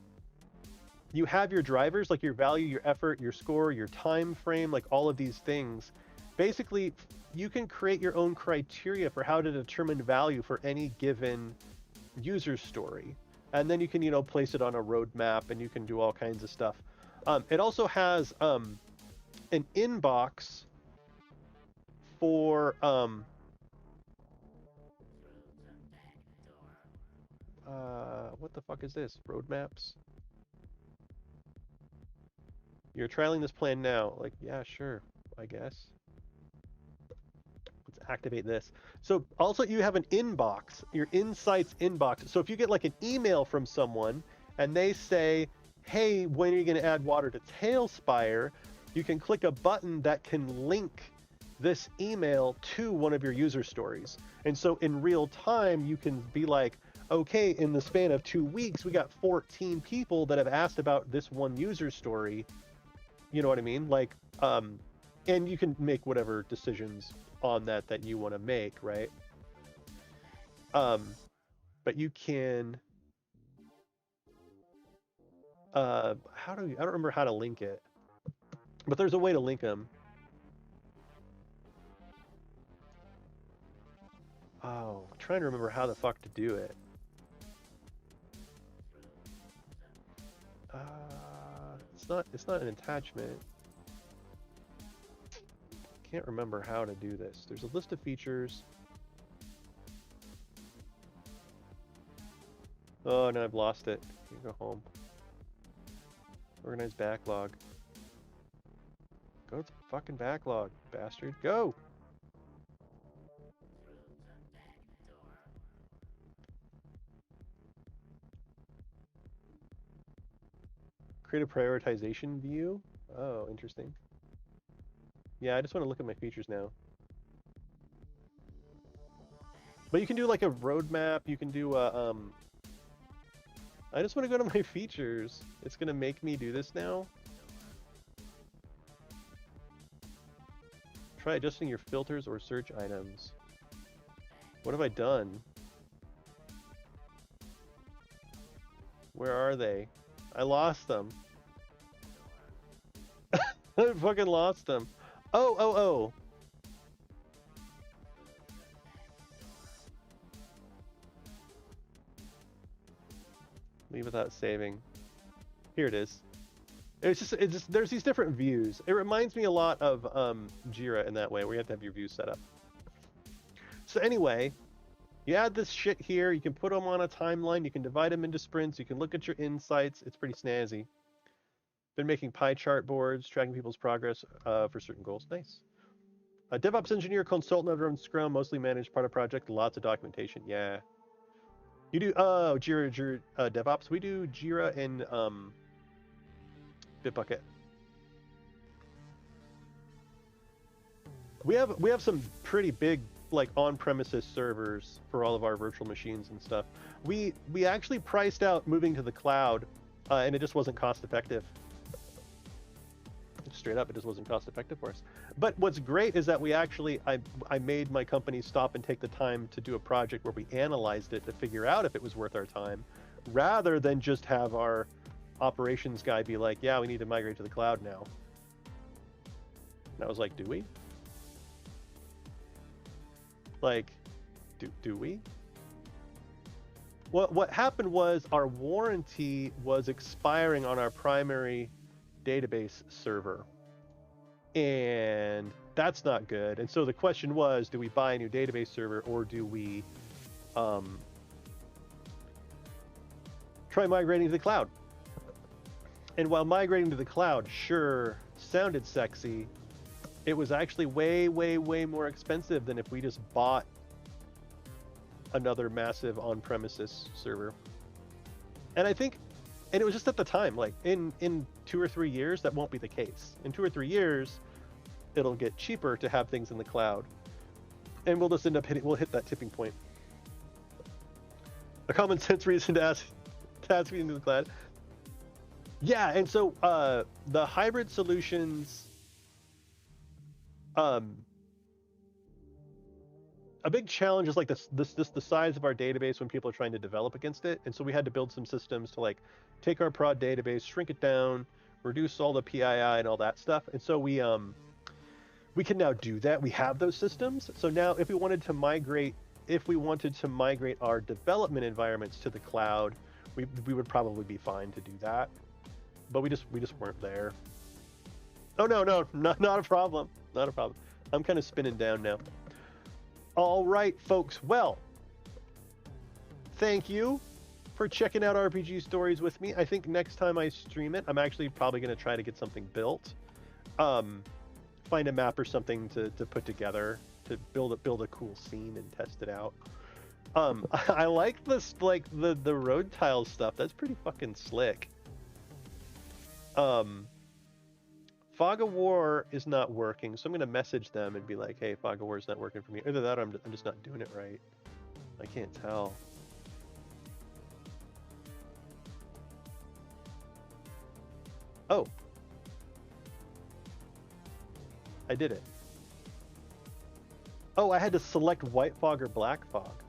You have your drivers, like your value, your effort, your score, your time frame, like all of these things. Basically, you can create your own criteria for how to determine value for any given user story. And then you can, you know, place it on a roadmap and you can do all kinds of stuff. It also has an inbox for What the fuck is this? Roadmaps? You're trialing this plan now. Like, yeah, sure, I guess. Let's activate this. So also you have an inbox, your insights inbox. So if you get like an email from someone and they say, hey, when are you going to add water to Tailspire? You can click a button that can link this email to one of your user stories. And so in real time, you can be like, okay, in the span of 2 weeks, we got 14 people that have asked about this one user story. You know what I mean? Like, and you can make whatever decisions on that you want to make, right? But you can, I don't remember how to link it, but there's a way to link them. Oh, I'm trying to remember how the fuck to do it. It's not an attachment. Can't remember how to do this. There's a list of features. Oh, no, I've lost it. You go home. Organize backlog. Go to the fucking backlog, bastard. Go! Create a prioritization view? Oh, interesting. Yeah, I just want to look at my features now. But you can do like a roadmap, you can do a, I just want to go to my features. It's gonna make me do this now. Try adjusting your filters or search items. What have I done? Where are they? I lost them. I fucking lost them. Oh. Leave without saving. Here it is. It's just there's these different views. It reminds me a lot of Jira in that way, where you have to have your views set up. So anyway, you add this shit here. You can put them on a timeline. You can divide them into sprints. You can look at your insights. It's pretty snazzy. Been making pie chart boards, tracking people's progress for certain goals. Nice. A DevOps engineer, consultant, I've run Scrum, mostly managed part of project, lots of documentation. Yeah. You do Jira DevOps. We do Jira and Bitbucket. We have some pretty big like on-premises servers for all of our virtual machines and stuff. We actually priced out moving to the cloud, and it just wasn't cost effective. Straight up, it just wasn't cost effective for us. But what's great is that we actually, I made my company stop and take the time to do a project where we analyzed it to figure out if it was worth our time, rather than just have our operations guy be like, yeah, we need to migrate to the cloud now. And I was like, do we? Like, do we? What happened was our warranty was expiring on our primary database server, and that's not good. And so the question was, do we buy a new database server, or do we try migrating to the cloud? And while migrating to the cloud sure sounded sexy, it was actually way more expensive than if we just bought another massive on-premises server. And I think, and it was just at the time, like in 2 or 3 years, that won't be the case. In 2 or 3 years, it'll get cheaper to have things in the cloud. And we'll just end up we'll hit that tipping point. A common sense reason to ask me into the cloud. Yeah, and so the hybrid solutions, a big challenge is like the size of our database when people are trying to develop against it. And so we had to build some systems to like take our prod database, shrink it down, reduce all the PII and all that stuff. And so we can now do that. We have those systems. So now if we wanted to migrate our development environments to the cloud, we would probably be fine to do that. But we just weren't there. Oh no, not a problem. Not a problem. I'm kind of spinning down now. All right, folks. Well, thank you for checking out RPG stories with me. I think next time I stream it, I'm actually probably going to try to get something built. Find a map or something to put together to build a cool scene and test it out. I like this, like the road tile stuff. That's pretty fucking slick. Fog of War is not working, so I'm gonna message them and be like, "Hey, Fog of War is not working for me." Either that, or I'm just not doing it right. I can't tell. Oh, I did it. Oh, I had to select white fog or black fog.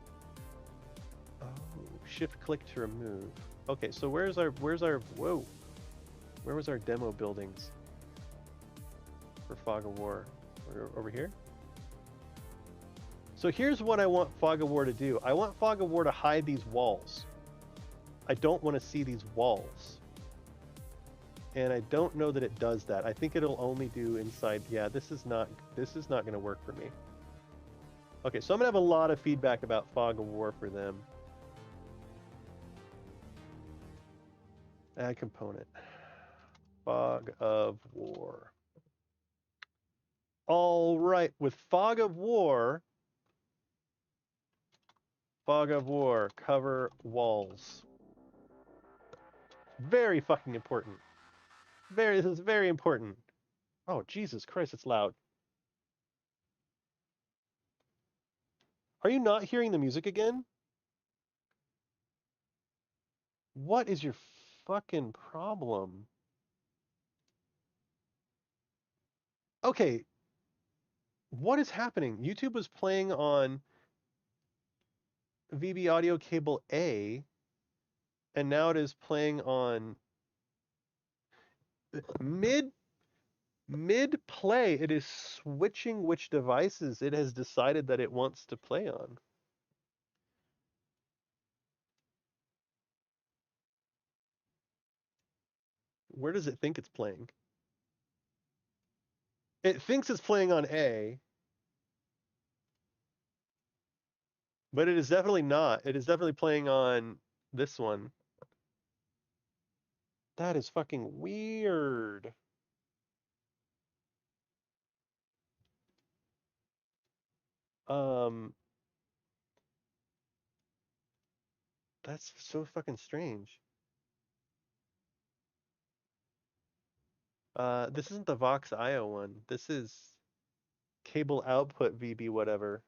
Oh, shift click to remove. Okay, so where's our whoa? Where was our demo buildings for Fog of War? Over here? So here's what I want Fog of War to do. I want Fog of War to hide these walls. I don't want to see these walls. And I don't know that it does that. I think it'll only do inside. Yeah, this is not going to work for me. Okay, so I'm going to have a lot of feedback about Fog of War for them. Add component. Fog of War. All right, with Fog of War, cover walls. Very fucking important. This is very important. Oh, Jesus Christ, it's loud. Are you not hearing the music again? What is your fucking problem? Okay. What is happening? YouTube was playing on VB audio cable A, and now it is playing on mid play. It is switching which devices it has decided that it wants to play on. Where does it think it's playing? It thinks it's playing on A, but it is definitely not. It is definitely playing on this one. That is fucking weird. That's so fucking strange. This isn't the Vox IO one. This is cable output VB whatever.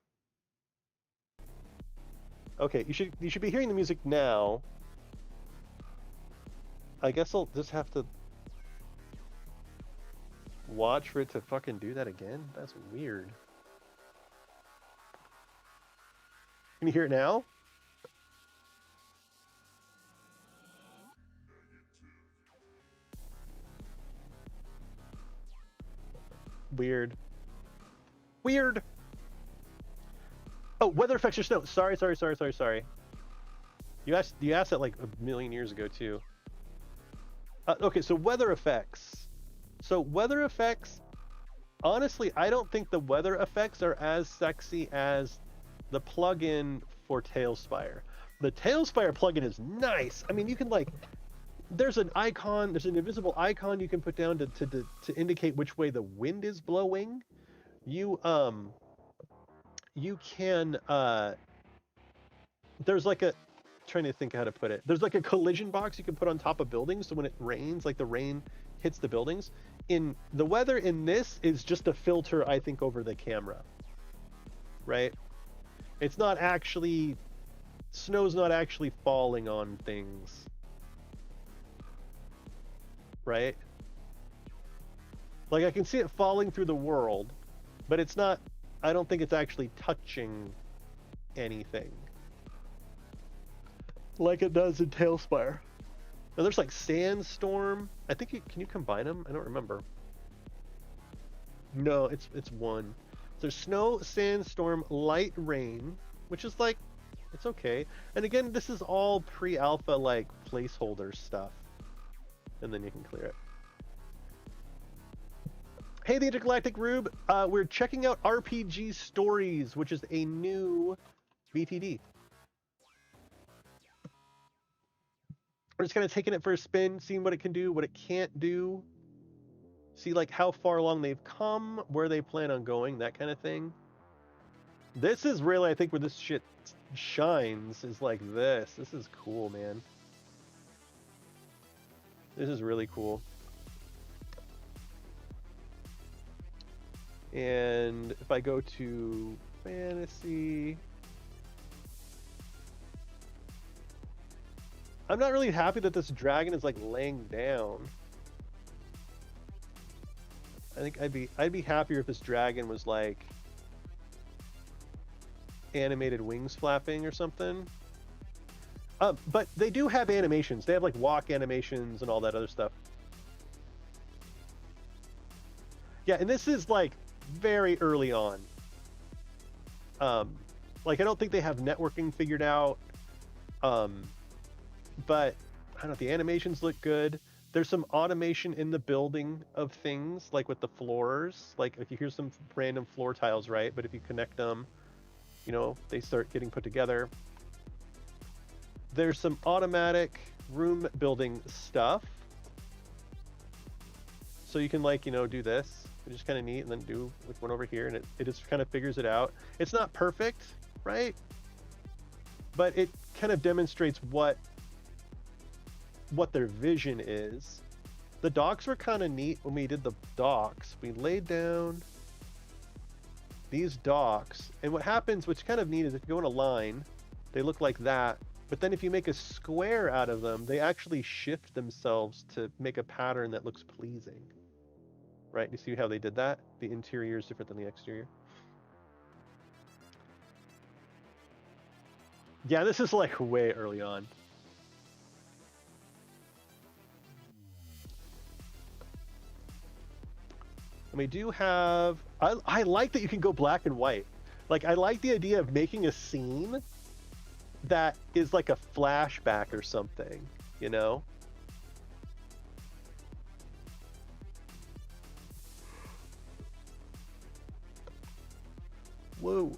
Okay, you should be hearing the music now. I guess I'll just have to watch for it to fucking do that again. That's weird. Can you hear it now? Weird. Weird. Oh, weather effects or snow. Sorry. You asked that like a million years ago too. Okay, so weather effects. So weather effects, honestly, I don't think the weather effects are as sexy as the plugin for Tailspire. The Tailspire plugin is nice. I mean, you can like, there's an icon, there's an invisible icon you can put down to indicate which way the wind is blowing. You can there's like a, trying to think how to put it. There's like a collision box you can put on top of buildings, so when it rains, like the rain hits the buildings. In the weather in this is just a filter, I think, over the camera. Right? It's not actually, snow's not actually falling on things. Right? Like I can see it falling through the world, but it's not, I don't think it's actually touching anything like it does in Tailspire. Now there's like Sandstorm. I think can you combine them? I don't remember. No, it's one. There's Snow, Sandstorm, Light Rain, which is like, it's okay. And again, this is all pre-alpha like placeholder stuff. And then you can clear it. Hey, the Intergalactic Rube. We're checking out RPG Stories, which is a new VTT. We're just kind of taking it for a spin, seeing what it can do, what it can't do. See like how far along they've come, where they plan on going, that kind of thing. This is really, I think, where this shit shines, is like this. This is cool, man. This is really cool. And if I go to fantasy, I'm not really happy that this dragon is like laying down. I think I'd be happier if this dragon was like animated wings flapping or something. But they do have animations. They have like walk animations and all that other stuff. Yeah, and this is like very early on. Like I don't think they have networking figured out. But I don't know, the animations look good. There's some automation in the building of things, like with the floors. Like if you hear some random floor tiles, right? But if you connect them, you know, they start getting put together. There's some automatic room building stuff. So you can like, you know, do this. It's just kind of neat, and then do like one over here, and it just kind of figures it out. It's not perfect, right? But it kind of demonstrates what their vision is. The docks were kind of neat when we did the docks. We laid down these docks, and what happens, which is kind of neat, is if you go in a line, they look like that. But then if you make a square out of them, they actually shift themselves to make a pattern that looks pleasing. Right? You see how they did that? The interior is different than the exterior. Yeah, this is like way early on. And we do have... I like that you can go black and white. Like, I like the idea of making a scene that is like a flashback or something, you know? Whoa.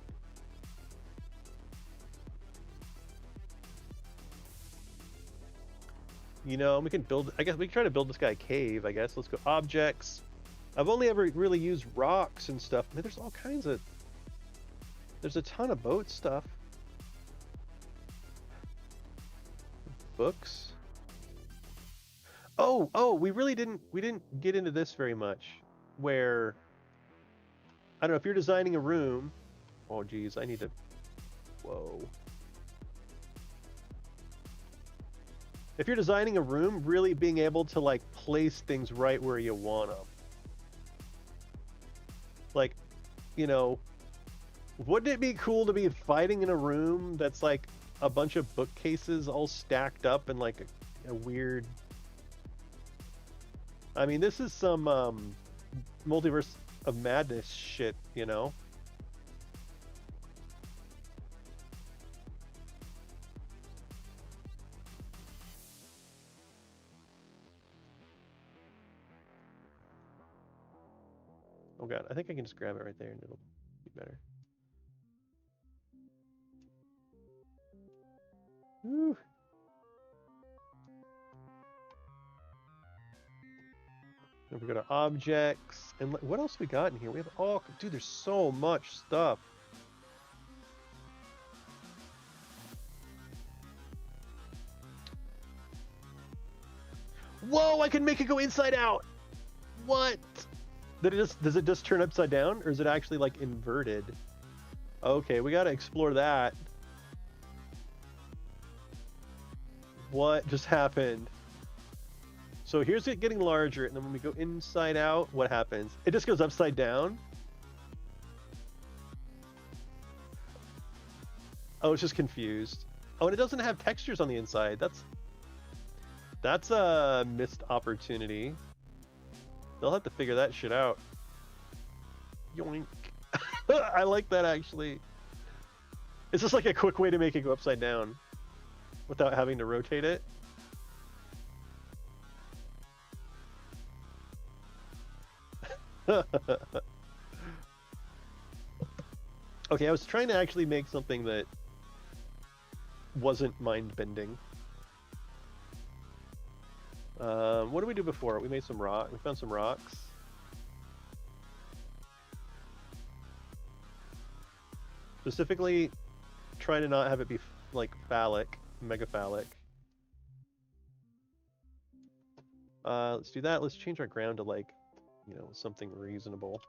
You know, we can build... I guess we can try to build this guy a cave, I guess. Let's go objects. I've only ever really used rocks and stuff. I mean, there's all kinds of... There's a ton of boat stuff. Books. Oh, we didn't get into this very much. Where... I don't know, if you're designing a room... Oh, geez, I need to... Whoa. If you're designing a room, really being able to, like, place things right where you want them. Like, you know, wouldn't it be cool to be fighting in a room that's, like, a bunch of bookcases all stacked up in, like, a weird... I mean, this is some, Multiverse of Madness shit, you know? Oh god, I think I can just grab it right there and it'll be better. Woo. Then we go to objects, and what else we got in here? We have all, dude, there's so much stuff. Whoa, I can make it go inside out. What? Does it just turn upside down, or is it actually like inverted? Okay, we gotta explore that. What just happened? So here's it getting larger, and then when we go inside out, what happens? It just goes upside down? Oh, it's just confused. Oh, and it doesn't have textures on the inside. That's a missed opportunity. They'll have to figure that shit out. Yoink. I like that, actually. It's just like a quick way to make it go upside down without having to rotate it. Okay, I was trying to actually make something that wasn't mind-bending. What did we do before? We made some rock. We found some rocks. Specifically, try to not have it be like phallic, mega phallic. Let's do that. Let's change our ground to like, you know, something reasonable.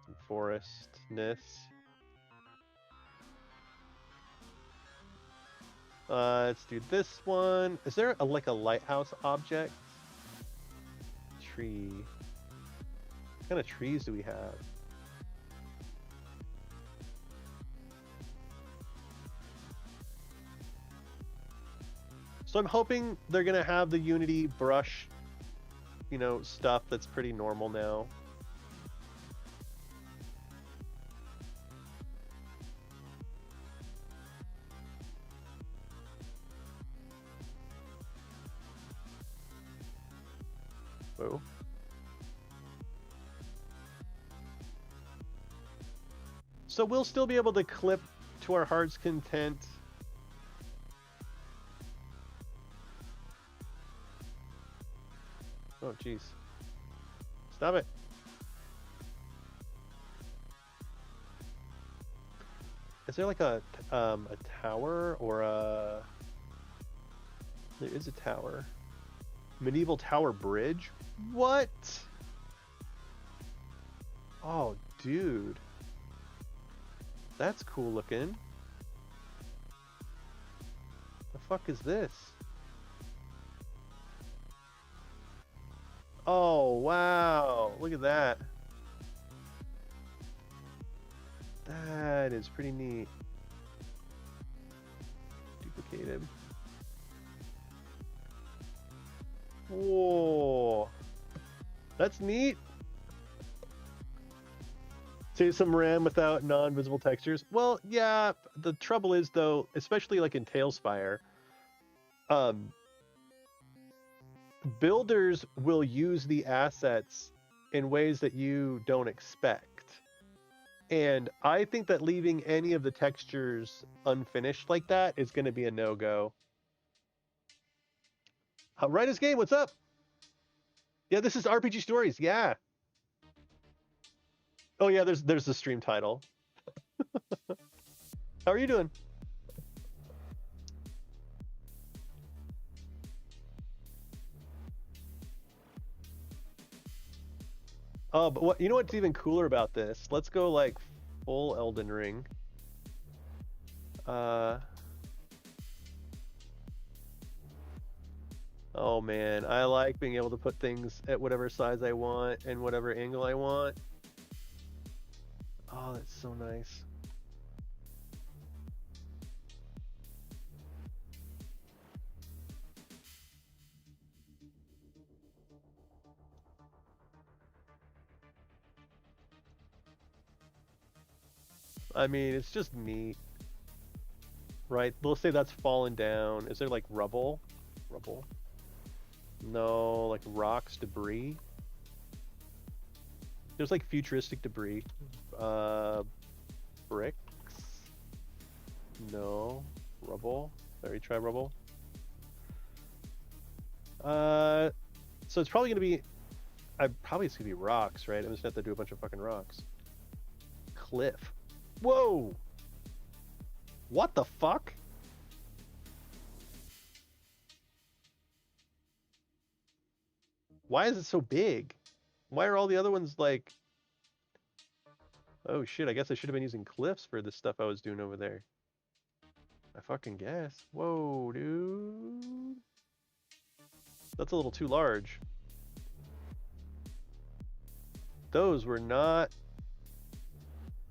Some forestness. Let's do this one. Is there like a lighthouse object? Tree. What kind of trees do we have? So I'm hoping they're gonna have the Unity brush, you know, stuff that's pretty normal now. Whoa. So we'll still be able to clip to our heart's content. Oh, jeez. Stop it. Is there like a tower or a... There is a tower. Medieval tower bridge? What? Oh, dude. That's cool looking. The fuck is this? Oh, wow. Look at that. That is pretty neat. Duplicated. Whoa. That's neat. Save some RAM without non-visible textures. Well, yeah, the trouble is though, especially like in Tailspire, builders will use the assets in ways that you don't expect. And I think that leaving any of the textures unfinished like that is going to be a no-go. Writer's Game, what's up? Yeah, this is RPG Stories, yeah. Oh yeah, there's the stream title. How are you doing? Oh, but what, you know what's even cooler about this? Let's go like full Elden Ring. Oh man, I like being able to put things at whatever size I want and whatever angle I want. Oh, that's so nice. I mean, it's just neat. Right, let's say that's fallen down. Is there like rubble? Rubble? No, like rocks, debris. There's like futuristic debris. Bricks? No. Rubble? Already try rubble? So it's probably gonna be... it's gonna be rocks, right? I'm just gonna have to do a bunch of fucking rocks. Cliff. Whoa! What the fuck? Why is it so big? Why are all the other ones like... Oh shit, I guess I should have been using cliffs for the stuff I was doing over there. I fucking guess. Whoa, dude. That's a little too large. Those were not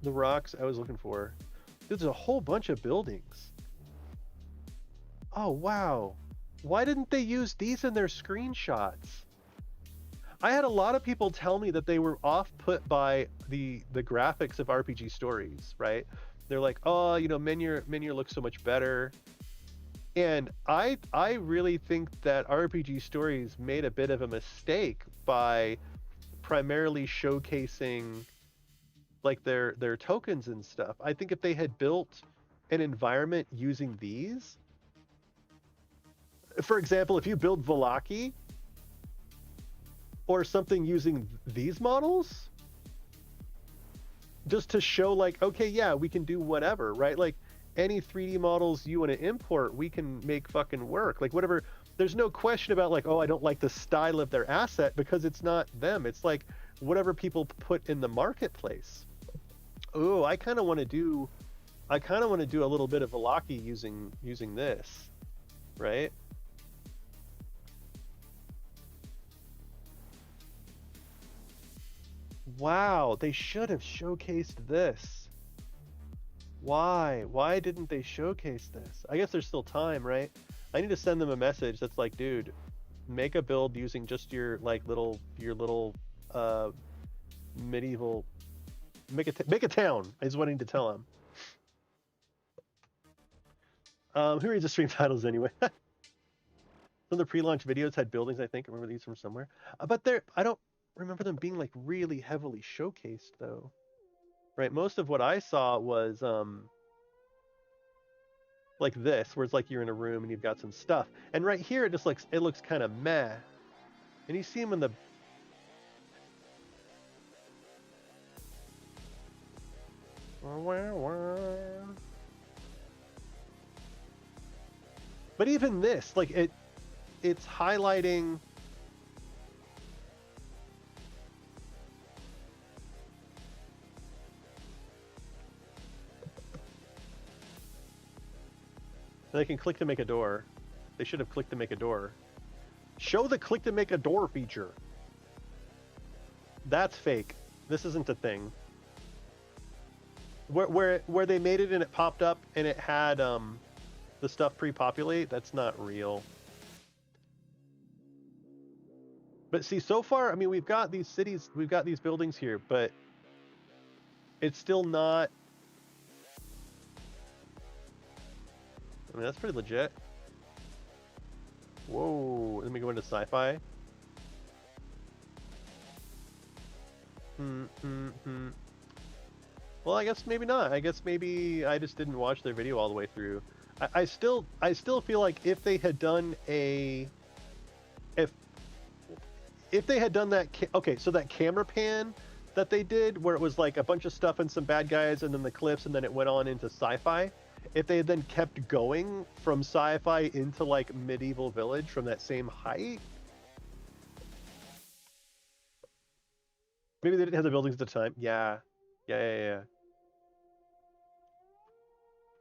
the rocks I was looking for. Dude, there's a whole bunch of buildings. Oh, wow. Why didn't they use these in their screenshots? I had a lot of people tell me that they were off-put by the graphics of RPG Stories, right? They're like, oh, you know, Menier looks so much better. And I really think that RPG Stories made a bit of a mistake by primarily showcasing like their tokens and stuff. I think if they had built an environment using these, For example, if you build Velaki or something using these models, just to show like, okay, yeah, we can do whatever, right? Like any 3D models you want to import, we can make fucking work. Like whatever, there's no question about like, oh, I don't like the style of their asset because it's not them. It's like whatever people put in the marketplace. Oh, I kind of want to do a little bit of Velaki using this, right? Wow, they should have showcased this. Why? Why didn't they showcase this? I guess there's still time, right? I need to send them a message that's like, dude, make a build using just your like little medieval make a town is what I need to tell them. Who reads the stream titles anyway? Some of the pre-launch videos had buildings, I think. I remember these from somewhere. But I don't remember them being like really heavily showcased though. Right? Most of what I saw was like this, where it's like you're in a room and you've got some stuff. And right here it just looks kind of meh. And you see them in the But even this, like it's highlighting they can click to make a door. They should have clicked to make a door. Show the click to make a door feature. That's fake. This isn't a thing. Where they made it and it popped up and it had the stuff pre-populate, that's not real. But see, so far, I mean, we've got these cities, we've got these buildings here, but it's still not. I mean, that's pretty legit. Whoa, let me go into sci-fi. Well, I guess maybe not. I guess maybe I just didn't watch their video all the way through. I still feel like if they had done if they had done that, okay, so that camera pan that they did where it was like a bunch of stuff and some bad guys and then the cliffs and then it went on into sci-fi, if they had then kept going from sci-fi into like medieval village from that same height, maybe they didn't have the buildings at the time. Yeah.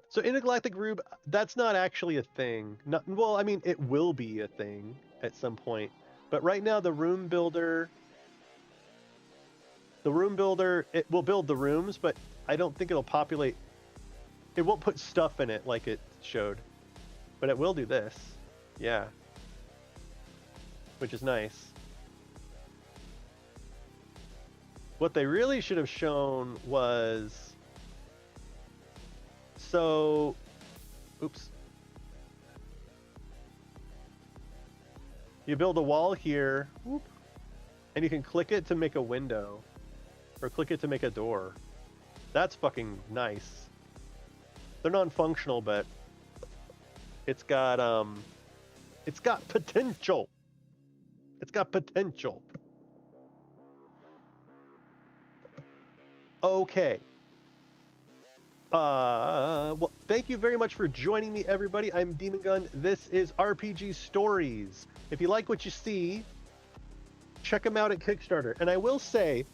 So intergalactic rube, that's not actually a thing. Well, I mean, it will be a thing at some point. But right now, the room builder, it will build the rooms, but I don't think it'll populate. It won't put stuff in it like it showed. But it will do this. Yeah. Which is nice. What they really should have shown was... So... Oops. You build a wall here, whoop, and you can click it to make a window, or click it to make a door. That's fucking nice. They're non-functional, but it's got potential. It's got potential. Okay. Well, thank you very much for joining me, everybody. I'm Demon Gun. This is RPG Stories. If you like what you see, check them out at Kickstarter. And I will say,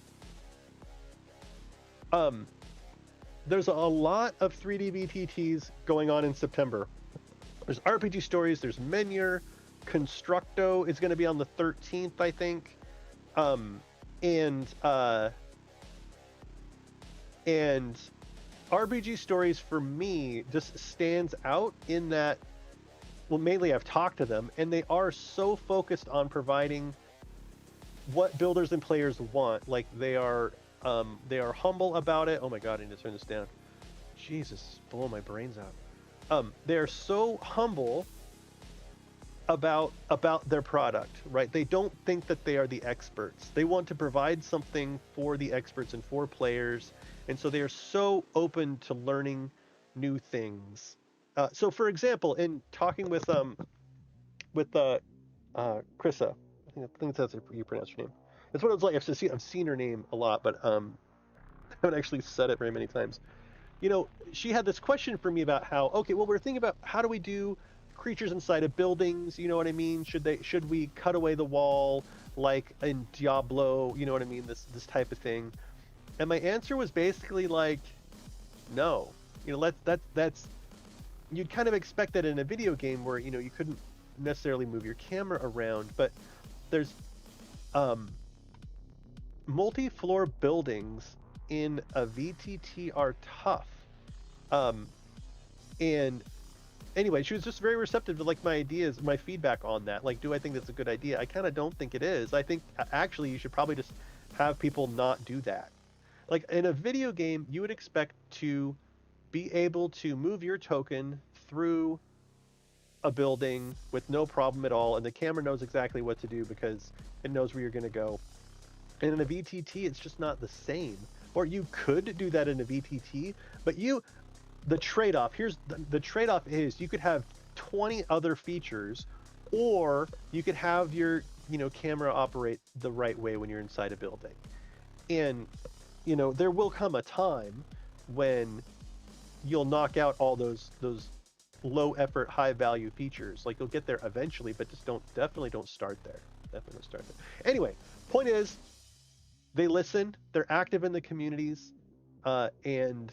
there's a lot of 3D VTTs going on in September. There's RPG Stories, there's Menure, Constructo is going to be on the 13th, I think. And RPG Stories for me just stands out in that, well, mainly I've talked to them, and they are so focused on providing what builders and players want. Like they are humble about it. Oh my god, I need to turn this down. Jesus, it's blowing my brains out. They are so humble about their product, right? They don't think that they are the experts. They want to provide something for the experts and for players. And so they are so open to learning new things. So for example, in talking with with Krissa. I think that's how you pronounce her name. It's one of those like I've seen her name a lot, but I haven't actually said it very many times. She had this question for me about how, okay, well, we're thinking about how do we do creatures inside of buildings, you know what I mean? Should we cut away the wall like in Diablo, you know what I mean? This type of thing. And my answer was basically like, no. That's you'd kind of expect that in a video game where, you couldn't necessarily move your camera around, but there's um multi-floor buildings in a VTT are tough. Um, and anyway, she was just very receptive to like my ideas, my feedback on that. Like, do I think that's a good idea? I kind of don't think it is. I think actually you should probably just have people not do that. Like in a video game, you would expect to be able to move your token through a building with no problem at all, and the camera knows exactly what to do because it knows where you're going to go. And in a VTT, it's just not the same. Or you could do that in a VTT, but the trade-off, here's the trade-off is you could have 20 other features, or you could have your, camera operate the right way when you're inside a building. And, there will come a time when you'll knock out all those low effort, high value features. Like you'll get there eventually, but just definitely don't start there. Definitely don't start there. Anyway, point is, they listen, they're active in the communities, and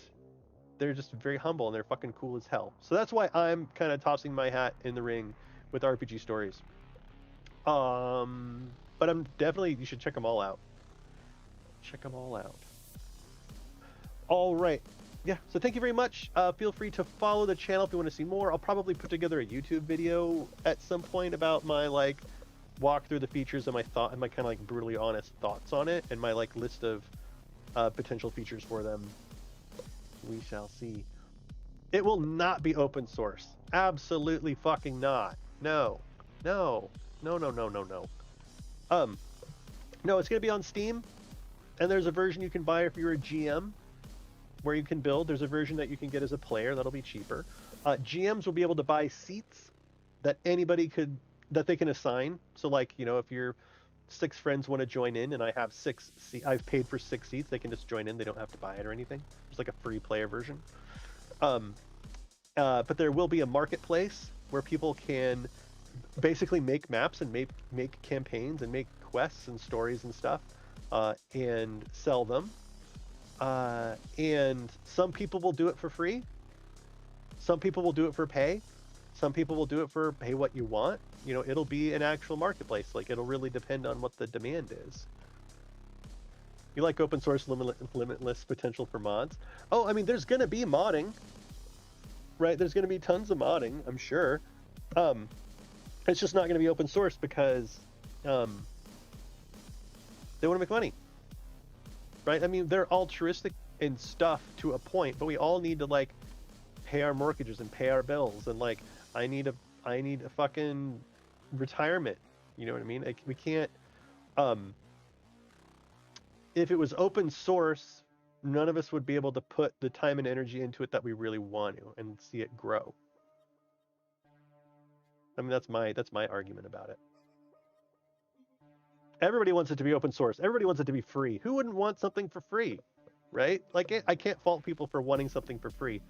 they're just very humble and they're fucking cool as hell. So that's why I'm kind of tossing my hat in the ring with RPG stories. But you should check them all out. Check them all out. All right. Yeah, so thank you very much. Feel free to follow the channel if you want to see more. I'll probably put together a YouTube video at some point about my walk through the features and my kind of like brutally honest thoughts on it and my list of potential features for them. We shall see. It will not be open source. Absolutely fucking not. No. No, it's gonna be on Steam, and there's a version you can buy if you're a GM where you can build. There's a version that you can get as a player that'll be cheaper. GMs will be able to buy seats that that they can assign. So if your 6 friends want to join in and I have 6 I've paid for 6 seats, they can just join in. They don't have to buy it or anything. It's like a free player version. But there will be a marketplace where people can basically make maps and make campaigns and make quests and stories and stuff, and sell them. And some people will do it for free. Some people will do it for pay. Some people will do it for pay what you want. It'll be an actual marketplace. It'll really depend on what the demand is. You like open source limitless potential for mods? Oh, I mean, there's going to be modding, right? There's going to be tons of modding, I'm sure. It's just not going to be open source because they want to make money, right? I mean, they're altruistic and stuff to a point, but we all need to pay our mortgages and pay our bills, and I need a fucking retirement. You know what I mean? We can't. If it was open source, none of us would be able to put the time and energy into it that we really want to and see it grow. I mean, that's my argument about it. Everybody wants it to be open source. Everybody wants it to be free. Who wouldn't want something for free, right? I can't fault people for wanting something for free,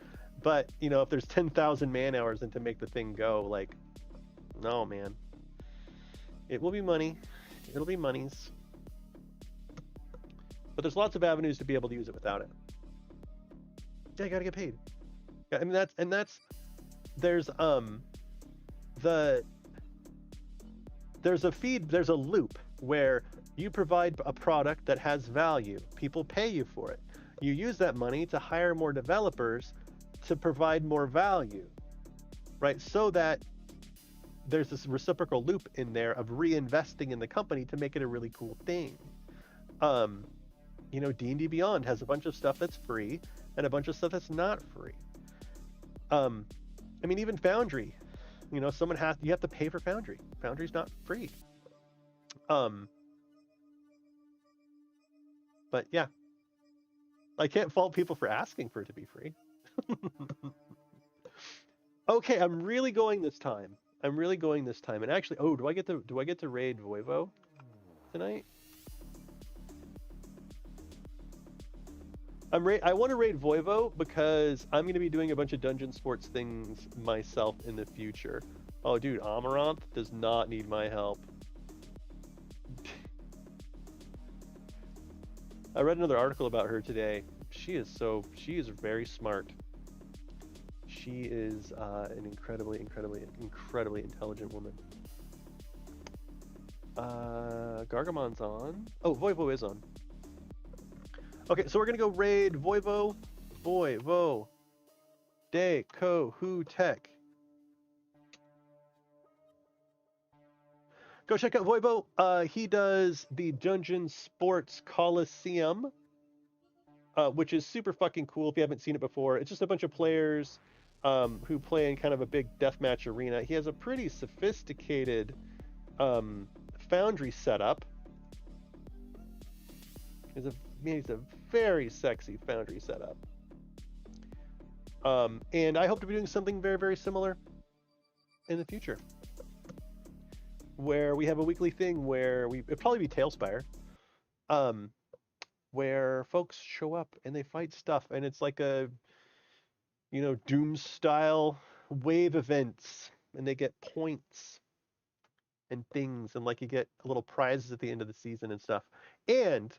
but if there's 10,000 man hours into make the thing go, no, man. It will be money. It'll be monies. But there's lots of avenues to be able to use it without it. Yeah, you gotta get paid. Yeah, I mean there's a loop where you provide a product that has value. People pay you for it. You use that money to hire more developers to provide more value, right? So that there's this reciprocal loop in there of reinvesting in the company to make it a really cool thing. D&D Beyond has a bunch of stuff that's free and a bunch of stuff that's not free. I mean, even Foundry, you have to pay for Foundry. Foundry's not free. But yeah, I can't fault people for asking for it to be free. Okay, I'm really going this time. I'm really going this time. And actually, oh, do I get to raid Voivo tonight? I want to raid Voivo because I'm going to be doing a bunch of dungeon sports things myself in the future. Oh, dude, Amaranth does not need my help. I read another article about her today. She is very smart. She is an incredibly intelligent woman. Gargamon's on. Oh, Voivo is on. Okay, so we're gonna go raid Voivo. De Ko Hu Tech. Go check out Voivo. He does the Dungeon Sports Coliseum, which is super fucking cool if you haven't seen it before. It's just a bunch of players who play in kind of a big deathmatch arena. He has a pretty sophisticated foundry setup. He's a very sexy foundry setup. And I hope to be doing something very, very similar in the future, where we have a weekly thing where it'd probably be Tailspire, where folks show up and they fight stuff, and it's like a, Doom style wave events, and they get points and things, and like you get little prizes at the end of the season and stuff. And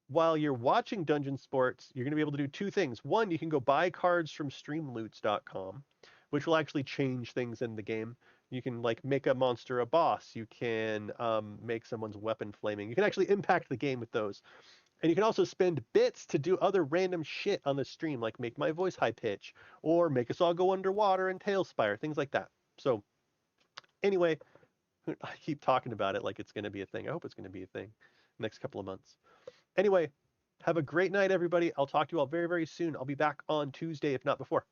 while you're watching Dungeon Sports, you're going to be able to do two things. One, you can go buy cards from streamloots.com, which will actually change things in the game. You can like make a monster a boss. You can make someone's weapon flaming. You can actually impact the game with those. And you can also spend bits to do other random shit on the stream, like make my voice high pitch, or make us all go underwater and Tailspire, things like that. So anyway, I keep talking about it like it's going to be a thing. I hope it's going to be a thing next couple of months. Anyway, have a great night, everybody. I'll talk to you all very, very soon. I'll be back on Tuesday, if not before.